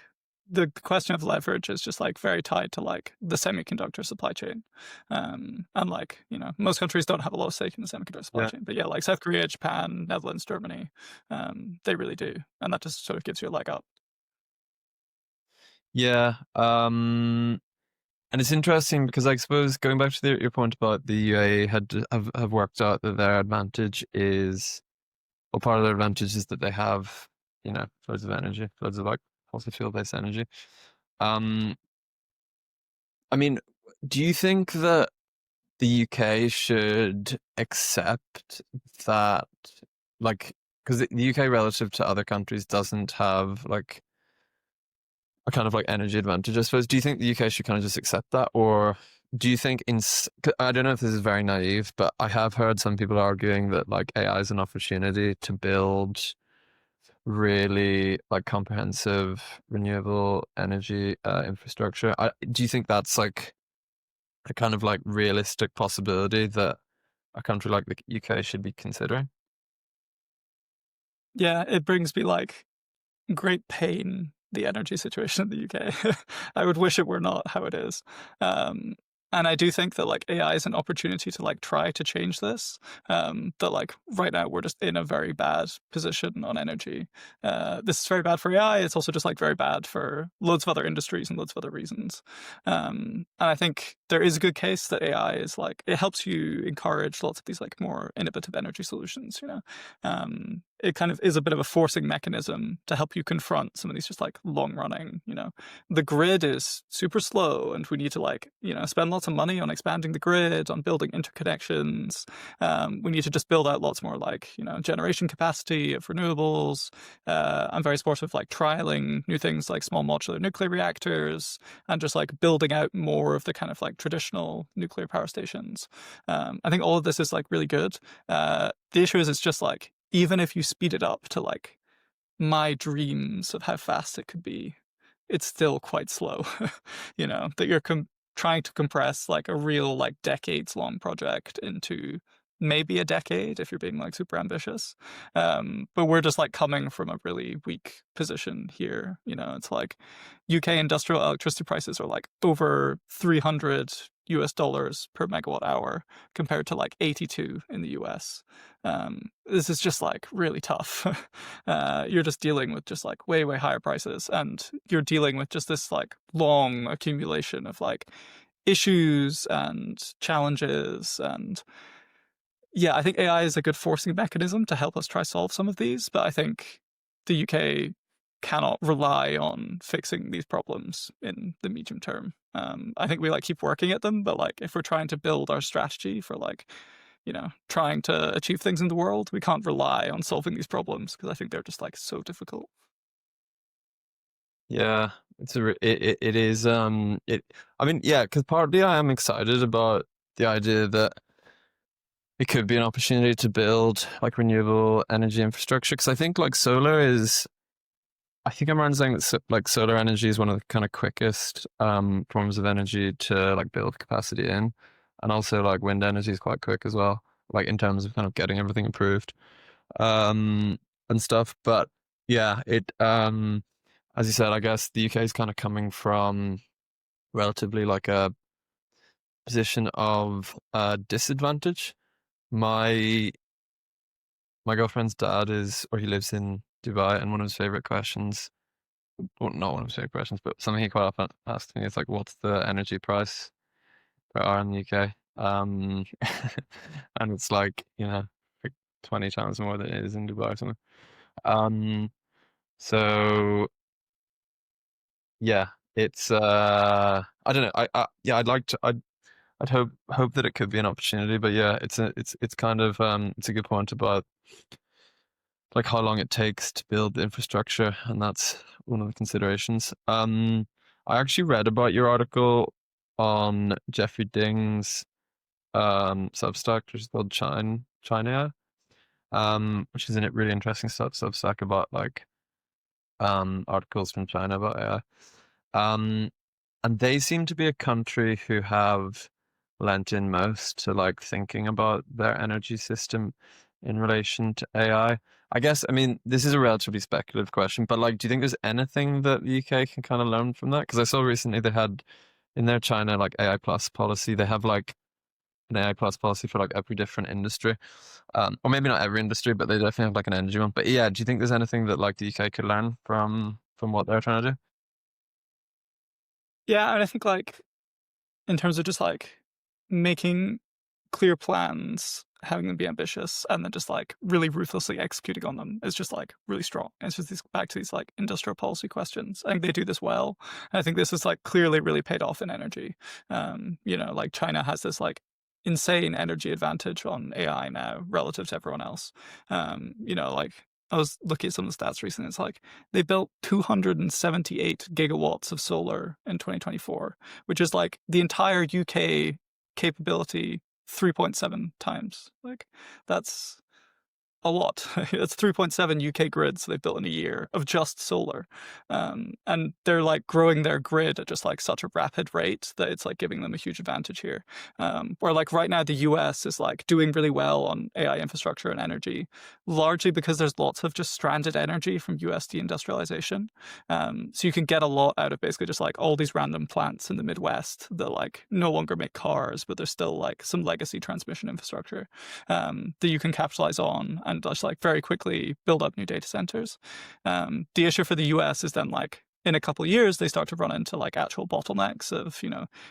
Speaker 1: the question of leverage is just like very tied to like the semiconductor supply chain, and like most countries don't have a lot of stake in the semiconductor supply
Speaker 2: yeah,
Speaker 1: chain, but yeah, like South Korea, Japan, Netherlands, Germany, they really do, and that just sort of gives you a leg up.
Speaker 2: yeah. And it's interesting because I suppose going back to your point about the UAE have worked out that their advantage is, well, part of their advantage is that they have, loads of energy, loads of like fossil fuel based energy. Um, I mean, do you think that the UK should accept that, like, because the UK relative to other countries doesn't have like a kind of like energy advantage, I suppose. Do you think the UK should kind of just accept that, or do you think I don't know if this is very naive, but I have heard some people arguing that like AI is an opportunity to build really like comprehensive renewable energy infrastructure. Do you think that's like a kind of like realistic possibility that a country like the UK should be considering?
Speaker 1: Yeah, it brings me like great pain, the energy situation in the UK. I would wish it were not how it is. Um, and I do think that like AI is an opportunity to like try to change this. That like right now we're just in a very bad position on energy. This is very bad for AI. It's also just like very bad for loads of other industries and loads of other reasons. And I think there is a good case that AI is like it helps you encourage lots of these like more innovative energy solutions. It kind of is a bit of a forcing mechanism to help you confront some of these just like long running, the grid is super slow and we need to like, spend lots of money on expanding the grid, on building interconnections. We need to just build out lots more like, generation capacity of renewables. I'm very supportive of like trialing new things like small modular nuclear reactors and just like building out more of the kind of like traditional nuclear power stations. I think all of this is like really good. The issue is it's just like, even if you speed it up to like my dreams of how fast it could be, it's still quite slow. That you're trying to compress like a real like decades long project into maybe a decade if you're being like super ambitious. But we're just like coming from a really weak position here. It's like UK industrial electricity prices are like over 300 US dollars per megawatt hour compared to like 82 in the US. This is just like really tough. You're just dealing with just like way, way higher prices, and you're dealing with just this like long accumulation of like issues and challenges. And yeah, I think AI is a good forcing mechanism to help us try solve some of these, but I think the UK cannot rely on fixing these problems in the medium term. I think we like keep working at them, but like if we're trying to build our strategy for like trying to achieve things in the world, we can't rely on solving these problems because I think they're just like so difficult.
Speaker 2: Yeah, it is I mean, yeah, because partly I am excited about the idea that it could be an opportunity to build like renewable energy infrastructure, because I think like solar is, I think I'm around saying that like solar energy is one of the kind of quickest forms of energy to like build capacity in, and also like wind energy is quite quick as well, like in terms of kind of getting everything improved um and stuff. But yeah, it as you said, I guess the UK is kind of coming from relatively like a position of disadvantage. My my girlfriend's dad is, or he lives in Dubai, and one of his favorite questions well, not one of his favorite questions, but something he quite often asks me is like, what's the energy price per hour in the UK? And it's like, like 20 times more than it is in Dubai or something. Um, so yeah, it's I don't know. Yeah, I'd hope that it could be an opportunity, but yeah, it's kind of it's a good point about like how long it takes to build the infrastructure, and that's one of the considerations. I actually read about your article on Jeffrey Ding's Substack, which is called China, which is in it really interesting stuff. Substack about like articles from China about AI. Um, and they seem to be a country who have lent in most to like thinking about their energy system in relation to AI. I guess, I mean, this is a relatively speculative question, but like, do you think there's anything that the UK can kind of learn from that? Because I saw recently they had in their China like AI plus policy, they have like an AI plus policy for like every different industry. Or maybe not every industry, but they definitely have like an energy one. But yeah, do you think there's anything that like the UK could learn from what they're trying to do?
Speaker 1: Yeah, and I think like in terms of just like making clear plans, having them be ambitious, and then just like really ruthlessly executing on them is just like really strong. And it's just back to these like industrial policy questions. I think they do this well. And I think this is like clearly really paid off in energy. Like China has this like insane energy advantage on AI now relative to everyone else. Like I was looking at some of the stats recently. It's like they built 278 gigawatts of solar in 2024, which is like the entire UK capability 3.7 times. Like that's a lot. It's 3.7 UK grids they've built in a year of just solar. And they're like growing their grid at just like such a rapid rate that it's like giving them a huge advantage here. Where like right now the US is like doing really well on AI infrastructure and energy, largely because there's lots of just stranded energy from US deindustrialization. So you can get a lot out of basically just like all these random plants in the Midwest that like no longer make cars, but there's still like some legacy transmission infrastructure that you can capitalize on and just like very quickly build up new data centers. The issue for the US is then like in a couple of years they start to run into like actual bottlenecks of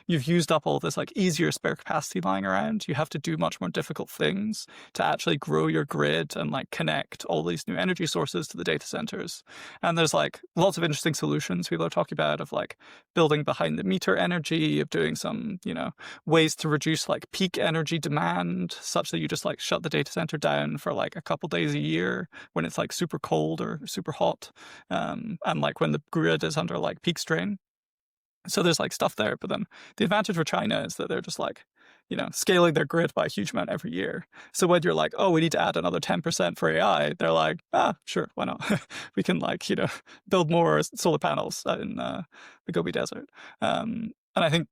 Speaker 1: you've used up all this like easier spare capacity lying around. You have to do much more difficult things to actually grow your grid and like connect all these new energy sources to the data centers. And there's like lots of interesting solutions people are talking about of like building behind the meter energy, of doing some ways to reduce like peak energy demand such that you just like shut the data center down for like a couple days a year when it's like super cold or super hot, and like when the grid is under like peak strain. So there's like stuff there, but then the advantage for China is that they're just like, scaling their grid by a huge amount every year. So when you're like, oh, we need to add another 10% for AI, they're like, sure, why not? We can like, build more solar panels in the Gobi Desert. And I think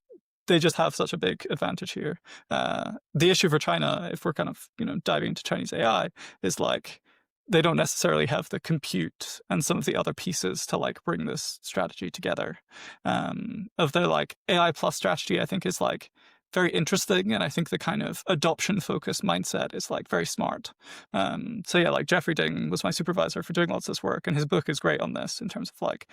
Speaker 1: they just have such a big advantage here. The issue for China, if we're kind of, diving into Chinese AI, is like, they don't necessarily have the compute and some of the other pieces to like bring this strategy together. Of their like AI plus strategy, I think is like very interesting, and I think the kind of adoption focused mindset is like very smart. So yeah, like Jeffrey Ding was my supervisor for doing lots of this work, and his book is great on this in terms of like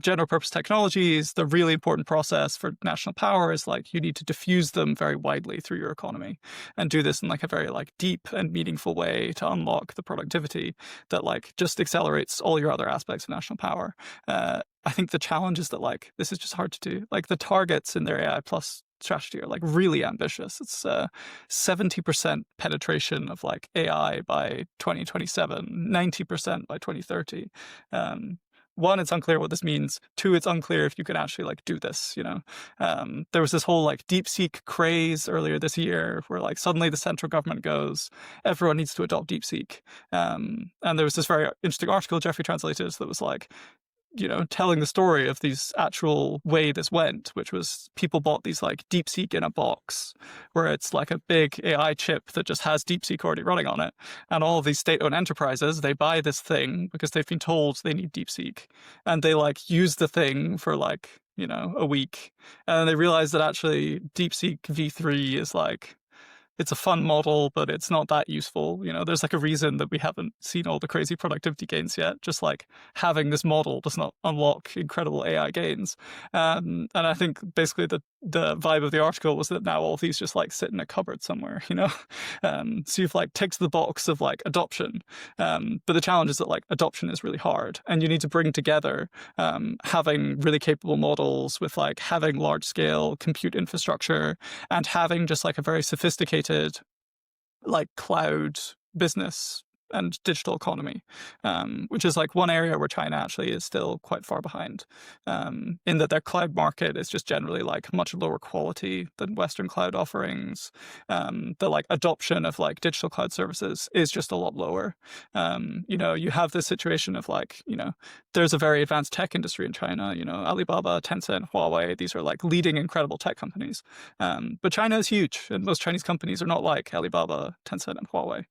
Speaker 1: general purpose technologies. The really important process for national power is like you need to diffuse them very widely through your economy and do this in like a very like deep and meaningful way to unlock the productivity that like just accelerates all your other aspects of national power. I think the challenge is that like this is just hard to do. Like the targets in their AI plus strategy are like really ambitious. It's 70% penetration of like AI by 2027, 90% by 2030. One, it's unclear what this means. Two, it's unclear if you can actually like do this. There was this whole like DeepSeek craze earlier this year where like suddenly the central government goes, everyone needs to adopt DeepSeek. And there was this very interesting article Jeffrey translated that was like, telling the story of these actual way this went, which was people bought these like DeepSeek in a box where it's like a big AI chip that just has DeepSeek already running on it. And all of these state-owned enterprises, they buy this thing because they've been told they need DeepSeek. And they like use the thing for like, a week. And they realize that actually DeepSeek V3 is like it's a fun model, but it's not that useful. You know, there's like a reason that we haven't seen all the crazy productivity gains yet. Just like having this model does not unlock incredible AI gains. And I think basically the vibe of the article was that now all of these just like sit in a cupboard somewhere, you know? So you've like ticked the box of like adoption. But the challenge is that like adoption is really hard, and you need to bring together having really capable models with like having large scale compute infrastructure and having just like a very sophisticated like cloud business and digital economy, which is like one area where China actually is still quite far behind, in that their cloud market is just generally like much lower quality than Western cloud offerings. The like adoption of like digital cloud services is just a lot lower. You know, you have this situation of like, you know, there's a very advanced tech industry in China, you know, Alibaba, Tencent, Huawei, these are like leading incredible tech companies. But China is huge, and most Chinese companies are not like Alibaba, Tencent, and Huawei.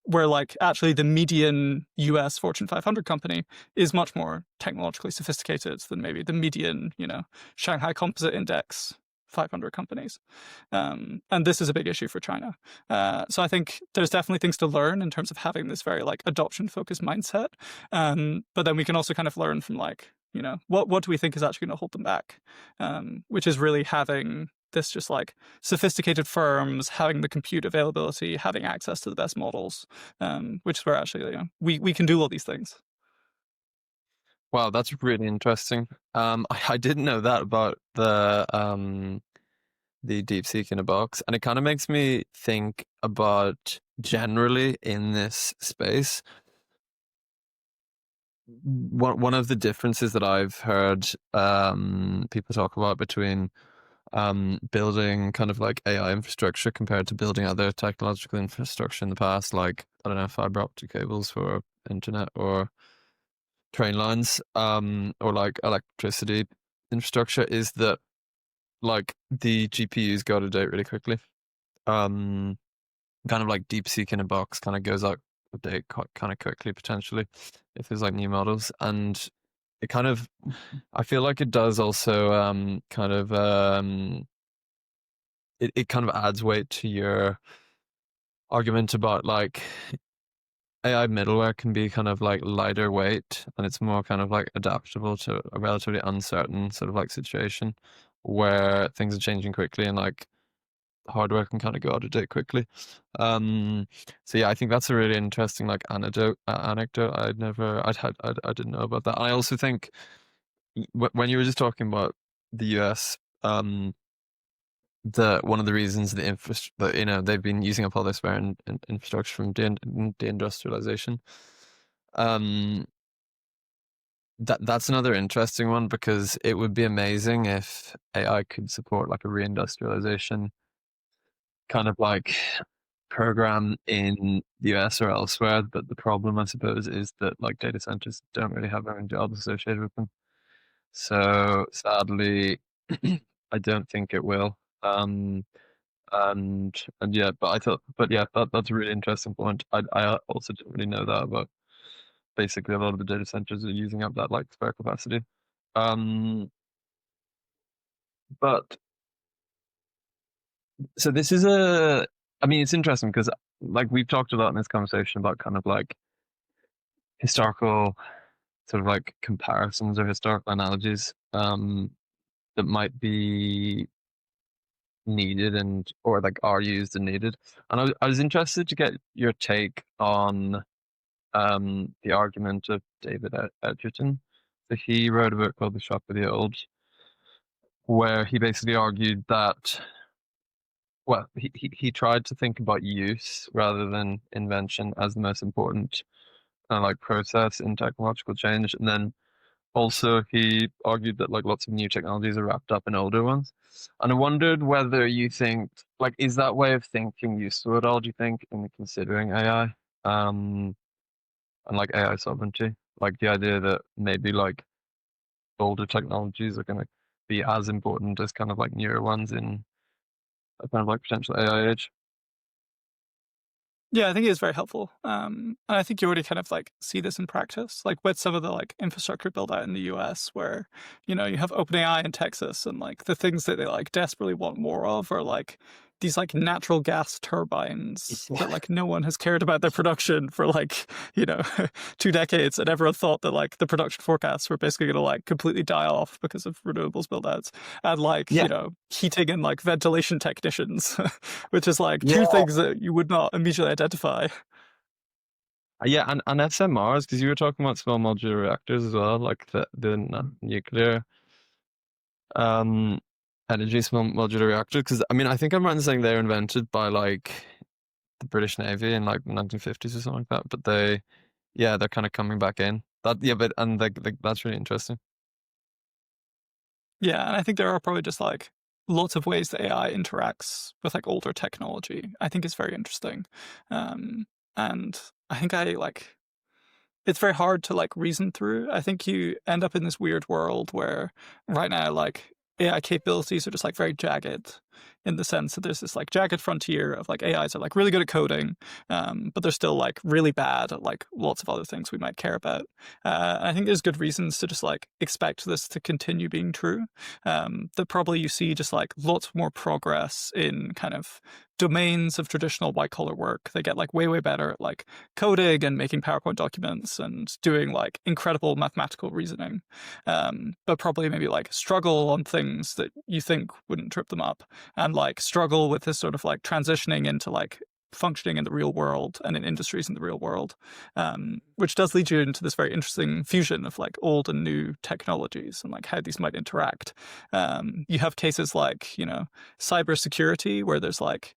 Speaker 1: Where like actually the median US Fortune 500 company is much more technologically sophisticated than maybe the median, you know, Shanghai Composite Index 500 companies. And this is a big issue for China. So I think there's definitely things to learn in terms of having this very like adoption focused mindset. But then we can also kind of learn from like, you know, what do we think is actually going to hold them back? Which is really having this just like sophisticated firms, having the compute availability, having access to the best models, which is where actually, you know, we can do all these things.
Speaker 2: Wow, that's really interesting. I didn't know that about the deep seek in a box, and it kind of makes me think about generally in this space. One of the differences that I've heard people talk about between building kind of like AI infrastructure compared to building other technological infrastructure in the past, like I don't know, fiber optic cables for internet or train lines, or like electricity infrastructure, is that like the GPUs go out of date really quickly. Um, Kind of like DeepSeek in a box kind of goes out of date kind of quickly potentially if there's like new models, and it kind of, I feel like it does also kind of it kind of adds weight to your argument about like AI middleware can be kind of like lighter weight and it's more kind of like adaptable to a relatively uncertain sort of like situation where things are changing quickly and like hardware can kind of go out of date quickly. So yeah, I think that's a really interesting like anecdote. I didn't know about that. I also think when you were just talking about the US, the one of the reasons the infrastructure, you know, they've been using up all this spare infrastructure from deindustrialization. Um, that's another interesting one because it would be amazing if AI could support like a reindustrialization kind of like program in the US or elsewhere. But the problem, I suppose, is that like data centers don't really have their own jobs associated with them. So sadly, I don't think it will. And yeah, but I thought, but yeah, that's a really interesting point. I also didn't really know that about basically a lot of the data centers are using up that like spare capacity. Um, but so this is I mean, it's interesting because like we've talked a lot in this conversation about kind of like historical sort of like comparisons or historical analogies that might be needed and or like are used and needed. And I was interested to get your take on the argument of David Edgerton. So he wrote a book called The Shock of the Old, where he basically argued that, well, he tried to think about use rather than invention as the most important kind of like process in technological change. And then also he argued that like lots of new technologies are wrapped up in older ones. And I wondered whether you think, like, is that way of thinking useful at all, do you think, in considering AI? And like AI sovereignty? Like the idea that maybe like older technologies are gonna be as important as kind of like newer ones in a kind of like potential AI age.
Speaker 1: Yeah, I think it is very helpful. And I think you already kind of like see this in practice, like with some of the like infrastructure build out in the US where, you know, you have OpenAI in Texas and like the things that they like desperately want more of are like these like natural gas turbines
Speaker 2: Yeah.
Speaker 1: that like no one has cared about their production for like, you know, 2 decades, and everyone thought that like the production forecasts were basically going to like completely die off because of renewables build outs, and like, you
Speaker 2: Yeah.
Speaker 1: know, heating and like ventilation technicians, which is like two
Speaker 2: Yeah.
Speaker 1: things that you would not immediately identify.
Speaker 2: Yeah, and SMRs, because you were talking about small modular reactors as well, like the nuclear um energy small modular reactor. Because I mean, I think I'm right in saying they're invented by like the British Navy in like the 1950s or something like that. But yeah, they're kind of coming back in. Yeah, but and that's really interesting.
Speaker 1: Yeah, and I think there are probably just like lots of ways that AI interacts with like older technology. I think it's very interesting. Um, and I think I like it's very hard to like reason through. I think you end up in this weird world where right now like AI capabilities are just like very jagged in the sense that there's this like jagged frontier of like AIs are like really good at coding, but they're still like really bad at like lots of other things we might care about. I think there's good reasons to just like expect this to continue being true. That probably you see just like lots more progress in kind of domains of traditional white collar work. They get like way better at like coding and making PowerPoint documents and doing like incredible mathematical reasoning, but probably maybe like struggle on things that you think wouldn't trip them up, and like struggle with this sort of like transitioning into like functioning in the real world and in industries in the real world, which does lead you into this very interesting fusion of like old and new technologies and like how these might interact. You have cases like, you know, cybersecurity, where there's like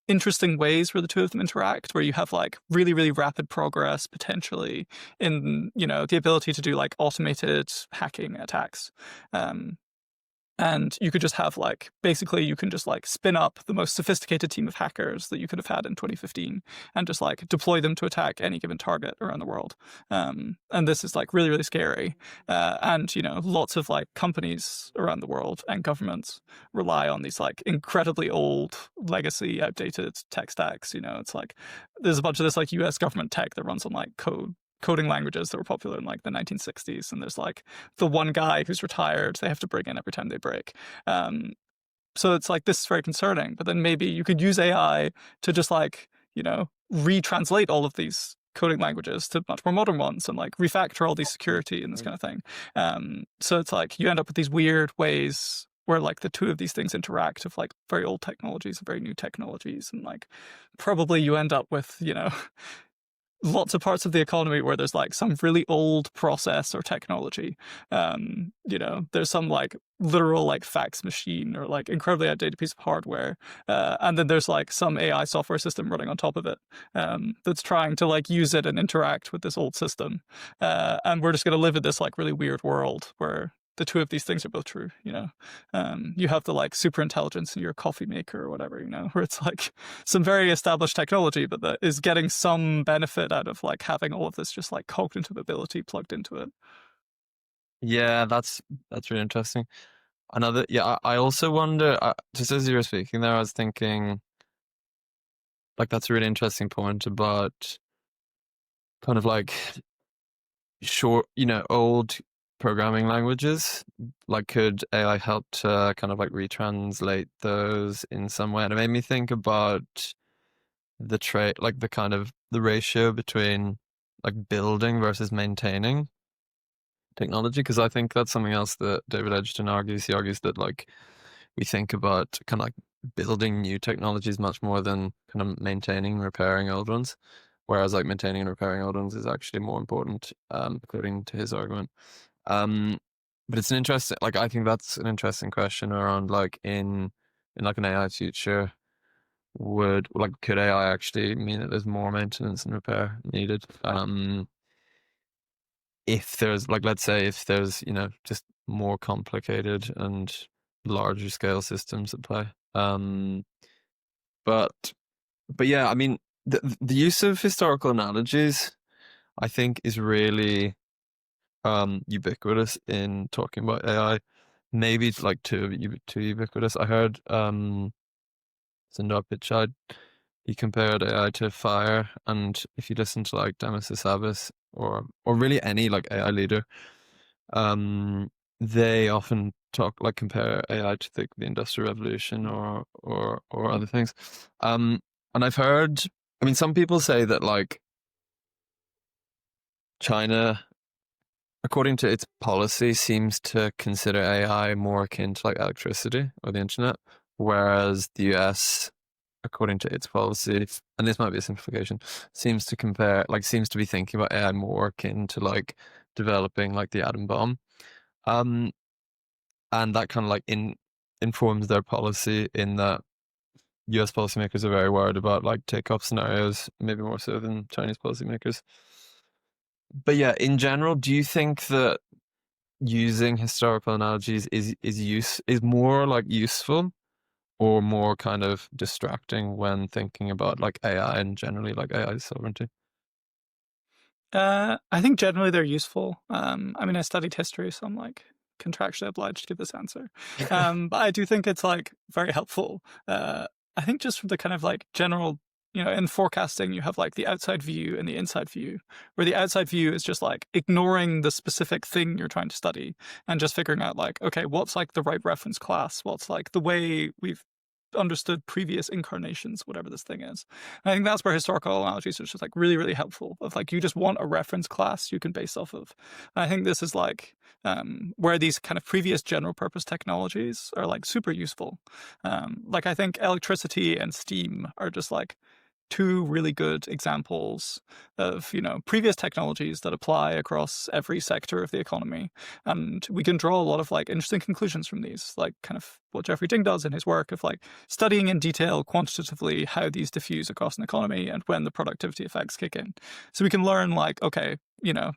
Speaker 1: interesting ways where the two of them interact, where you have like really rapid progress potentially in, you know, the ability to do like automated hacking attacks. um, and you could just have like basically you can just like spin up the most sophisticated team of hackers that you could have had in 2015 and just like deploy them to attack any given target around the world. And this is like really scary. And you know, lots of like companies around the world and governments rely on these like incredibly old legacy outdated tech stacks. You know, it's like there's a bunch of this like US government tech that runs on like coding languages that were popular in like the 1960s, and there's like the one guy who's retired they have to bring in every time they break. So it's like this is very concerning, but then maybe you could use AI to just like, you know, retranslate all of these coding languages to much more modern ones and like refactor all these security and this kind of thing. So it's like you end up with these weird ways where like the two of these things interact, of like very old technologies and very new technologies, and like probably you end up with, you know, lots of parts of the economy where there's like some really old process or technology. You know, there's some like literal like fax machine or like incredibly outdated piece of hardware, and then there's like some AI software system running on top of it, that's trying to like use it and interact with this old system. And we're just going to live in this like really weird world where the two of these things are both true, you know. You have the like super intelligence in your coffee maker or whatever, you know, where it's like some very established technology, but that is getting some benefit out of like having all of this just like cognitive ability plugged into it.
Speaker 2: Yeah, that's really interesting. Another, yeah, I also wonder, just as you were speaking there, I was thinking, like, that's a really interesting point about kind of like short, you know, old programming languages. Like, could AI help to kind of like retranslate those in some way? And it made me think about the trait, like the kind of the ratio between like building versus maintaining technology, because I think that's something else that David Edgerton argues. He argues that like we think about kind of like building new technologies much more than kind of maintaining and repairing old ones, whereas like maintaining and repairing old ones is actually more important, according to his argument. Um, but it's an interesting, like I think that's an interesting question around like in like an AI future, would like could AI actually mean that there's more maintenance and repair needed? If there's like, let's say if there's, you know, just more complicated and larger scale systems at play. But yeah, I mean, the use of historical analogies, I think, is really ubiquitous in talking about AI. Maybe it's like too ubiquitous. I heard Sundar Pichai, he compared AI to fire, and if you listen to like Demis Hassabis or really any like AI leader, um, they often talk like compare AI to the Industrial Revolution or other things. And I've heard, I mean, some people say that like China, according to its policy, seems to consider AI more akin to like electricity or the internet, whereas the US, according to its policy, and this might be a simplification, seems to be thinking about AI more akin to like developing like the atom bomb. Um, and that kind of like informs their policy in that US policymakers are very worried about like takeoff scenarios, maybe more so than Chinese policymakers. But yeah, in general, do you think that using historical analogies is more like useful or more kind of distracting when thinking about like AI and generally like AI sovereignty?
Speaker 1: I think generally they're useful. I mean, I studied history, so I'm like contractually obliged to give this answer. But I do think it's like very helpful. I think just from the kind of like general, in forecasting, you have like the outside view and the inside view, where the outside view is just like ignoring the specific thing you're trying to study and just figuring out like, okay, what's like the right reference class? What's like the way we've understood previous incarnations, whatever this thing is. And I think that's where historical analogies are just like really, really helpful. Of like you just want a reference class you can base off of. And I think this is like where these kind of previous general purpose technologies are like super useful. Like I think electricity and steam are just like two really good examples of previous technologies that apply across every sector of the economy, and we can draw a lot of like interesting conclusions from these, like kind of what Jeffrey Ding does in his work of like studying in detail quantitatively how these diffuse across an economy and when the productivity effects kick in. So we can learn like, okay,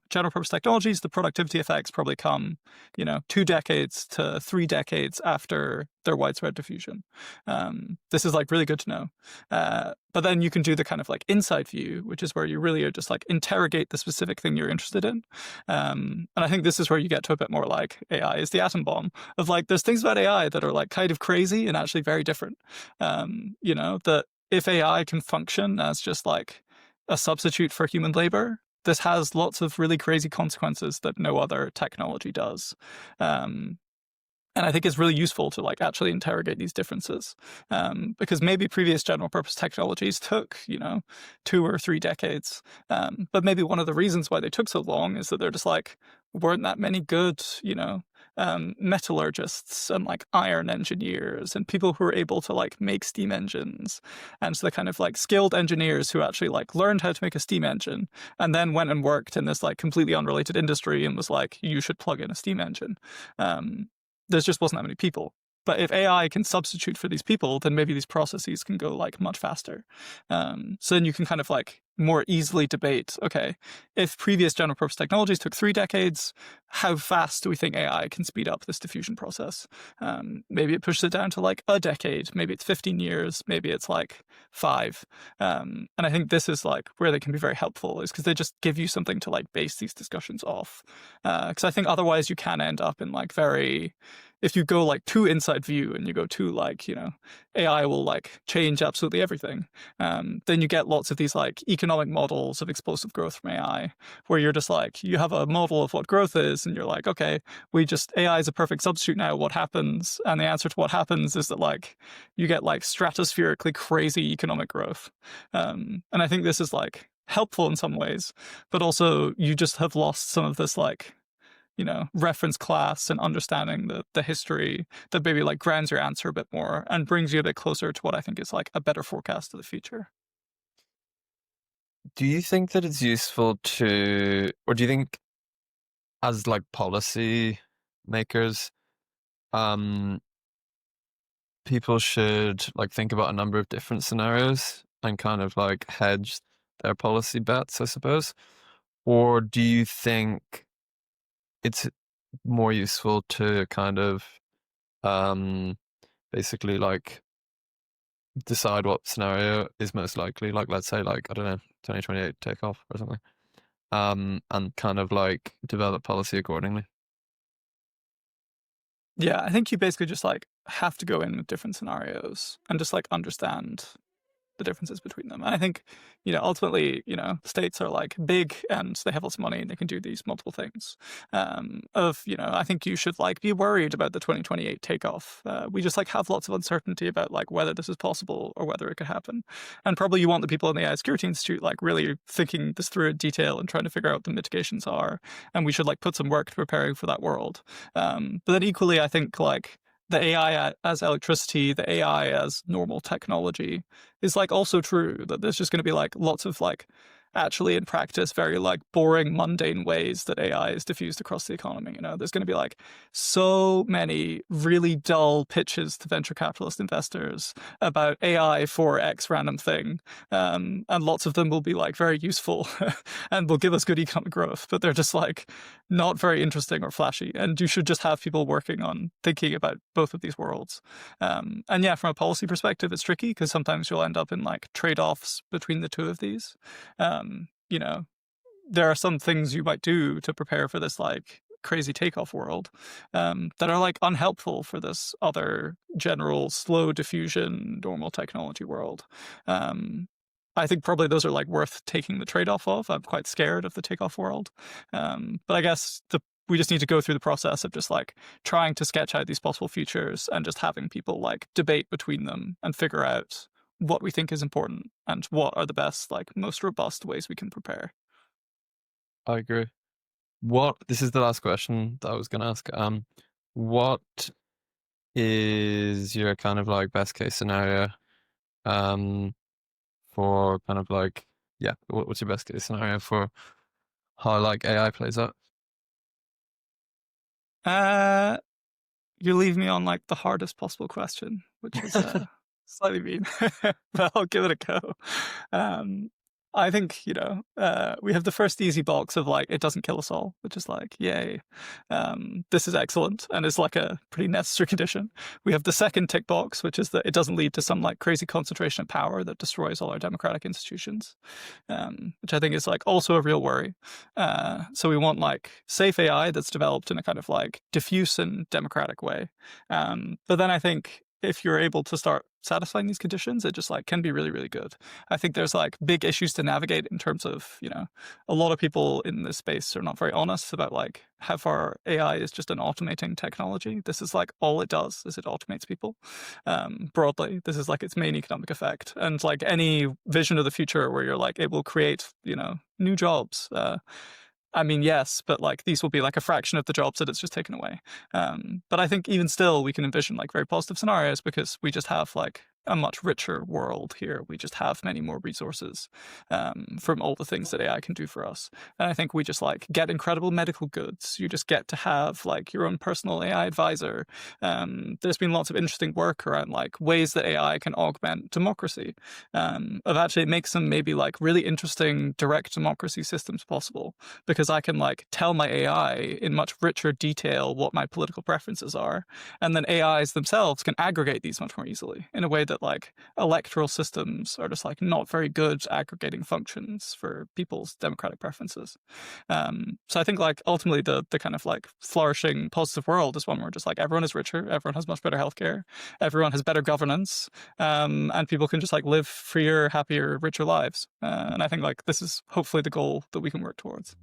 Speaker 1: general purpose technologies, the productivity effects probably come 2 decades to 3 decades after their widespread diffusion. This is like really good to know. But then you can do the kind of like inside view, which is where you really are just like interrogate the specific thing you're interested in. And I think this is where you get to a bit more like AI is the atom bomb of like, there's things about AI that are like kind of crazy and actually very different. That if AI can function as just like a substitute for human labor, this has lots of really crazy consequences that no other technology does. And I think it's really useful to like actually interrogate these differences, because maybe previous general purpose technologies took 2 or 3 decades, but maybe one of the reasons why they took so long is that there just like weren't that many good metallurgists and like iron engineers and people who were able to like make steam engines, and so the kind of like skilled engineers who actually like learned how to make a steam engine and then went and worked in this like completely unrelated industry and was like, you should plug in a steam engine. There just wasn't that many people. But if AI can substitute for these people, then maybe these processes can go like much faster. So then you can kind of like more easily debate, okay, if previous general purpose technologies took 3 decades, how fast do we think AI can speed up this diffusion process? Maybe it pushes it down to like a decade, maybe it's 15 years, maybe it's like 5. And I think this is like where they can be very helpful, is because they just give you something to like base these discussions off. Because I think otherwise you can end up in like if you go like too inside view and you go too like, AI will like change absolutely everything, then you get lots of these like economic models of explosive growth from AI, where you're just like, you have a model of what growth is, and you're like, okay, AI is a perfect substitute now. What happens? And the answer to what happens is that like you get like stratospherically crazy economic growth. And I think this is like helpful in some ways, but also you just have lost some of this like reference class and understanding the history that maybe like grounds your answer a bit more and brings you a bit closer to what I think is like a better forecast of the future.
Speaker 2: Do you think that it's useful or do you think as like policy makers, um, people should like think about a number of different scenarios and kind of like hedge their policy bets, I suppose? Or do you think it's more useful to kind of basically like decide what scenario is most likely, like let's say like I don't know, 2028 takeoff or something, and kind of like develop policy accordingly?
Speaker 1: Yeah, I think you basically just like have to go in with different scenarios and just like understand the differences between them. And I think, ultimately, states are like big and they have lots of money and they can do these multiple things. I think you should like be worried about the 2028 takeoff. We just like have lots of uncertainty about like whether this is possible or whether it could happen. And probably you want the people in the AI Security Institute like really thinking this through in detail and trying to figure out what the mitigations are. And we should like put some work to preparing for that world. But then equally, I think like the AI as electricity, the AI as normal technology is like also true that there's just going to be like lots of like actually in practice very like boring mundane ways that AI is diffused across the economy. There's going to be like so many really dull pitches to venture capitalist investors about AI for X random thing, and lots of them will be like very useful and will give us good economic growth, but they're just like not very interesting or flashy. And you should just have people working on thinking about both of these worlds. And yeah, from a policy perspective, it's tricky because sometimes you'll end up in like trade-offs between the two of these. There are some things you might do to prepare for this like crazy takeoff world that are like unhelpful for this other general slow diffusion normal technology world. I think probably those are like worth taking the trade-off of. I'm quite scared of the takeoff world, but I guess we just need to go through the process of just like trying to sketch out these possible futures and just having people like debate between them and figure out what we think is important and what are the best, like most robust ways we can prepare.
Speaker 2: I agree. This is the last question that I was going to ask. What is your kind of like best case scenario for kind of like, yeah, what's your best case scenario for how like AI plays out?
Speaker 1: Uh, you leave me on like the hardest possible question, which is slightly mean, but I'll give it a go. Um, I think, we have the first easy box of like, it doesn't kill us all, which is like, yay. This is excellent and is like a pretty necessary condition. We have the second tick box, which is that it doesn't lead to some like crazy concentration of power that destroys all our democratic institutions, which I think is like also a real worry. So we want like safe AI that's developed in a kind of like diffuse and democratic way. But then I think if you're able to start satisfying these conditions, it just like can be really, really good. I think there's like big issues to navigate in terms of, a lot of people in this space are not very honest about like how far AI is just an automating technology. This is like all it does is it automates people. Broadly, this is like its main economic effect. And like any vision of the future where you're like, it will create, new jobs. I mean, yes, but like these will be like a fraction of the jobs that it's just taken away. But I think even still, we can envision like very positive scenarios because we just have like a much richer world here. We just have many more resources from all the things that AI can do for us. And I think we just like get incredible medical goods. You just get to have like your own personal AI advisor. There's been lots of interesting work around like ways that AI can augment democracy, of actually make some maybe like really interesting direct democracy systems possible because I can like tell my AI in much richer detail what my political preferences are. And then AIs themselves can aggregate these much more easily in a way that like electoral systems are just like not very good aggregating functions for people's democratic preferences. So I think like ultimately the kind of like flourishing positive world is one where just like everyone is richer, everyone has much better healthcare, everyone has better governance, and people can just like live freer, happier, richer lives. And I think like this is hopefully the goal that we can work towards.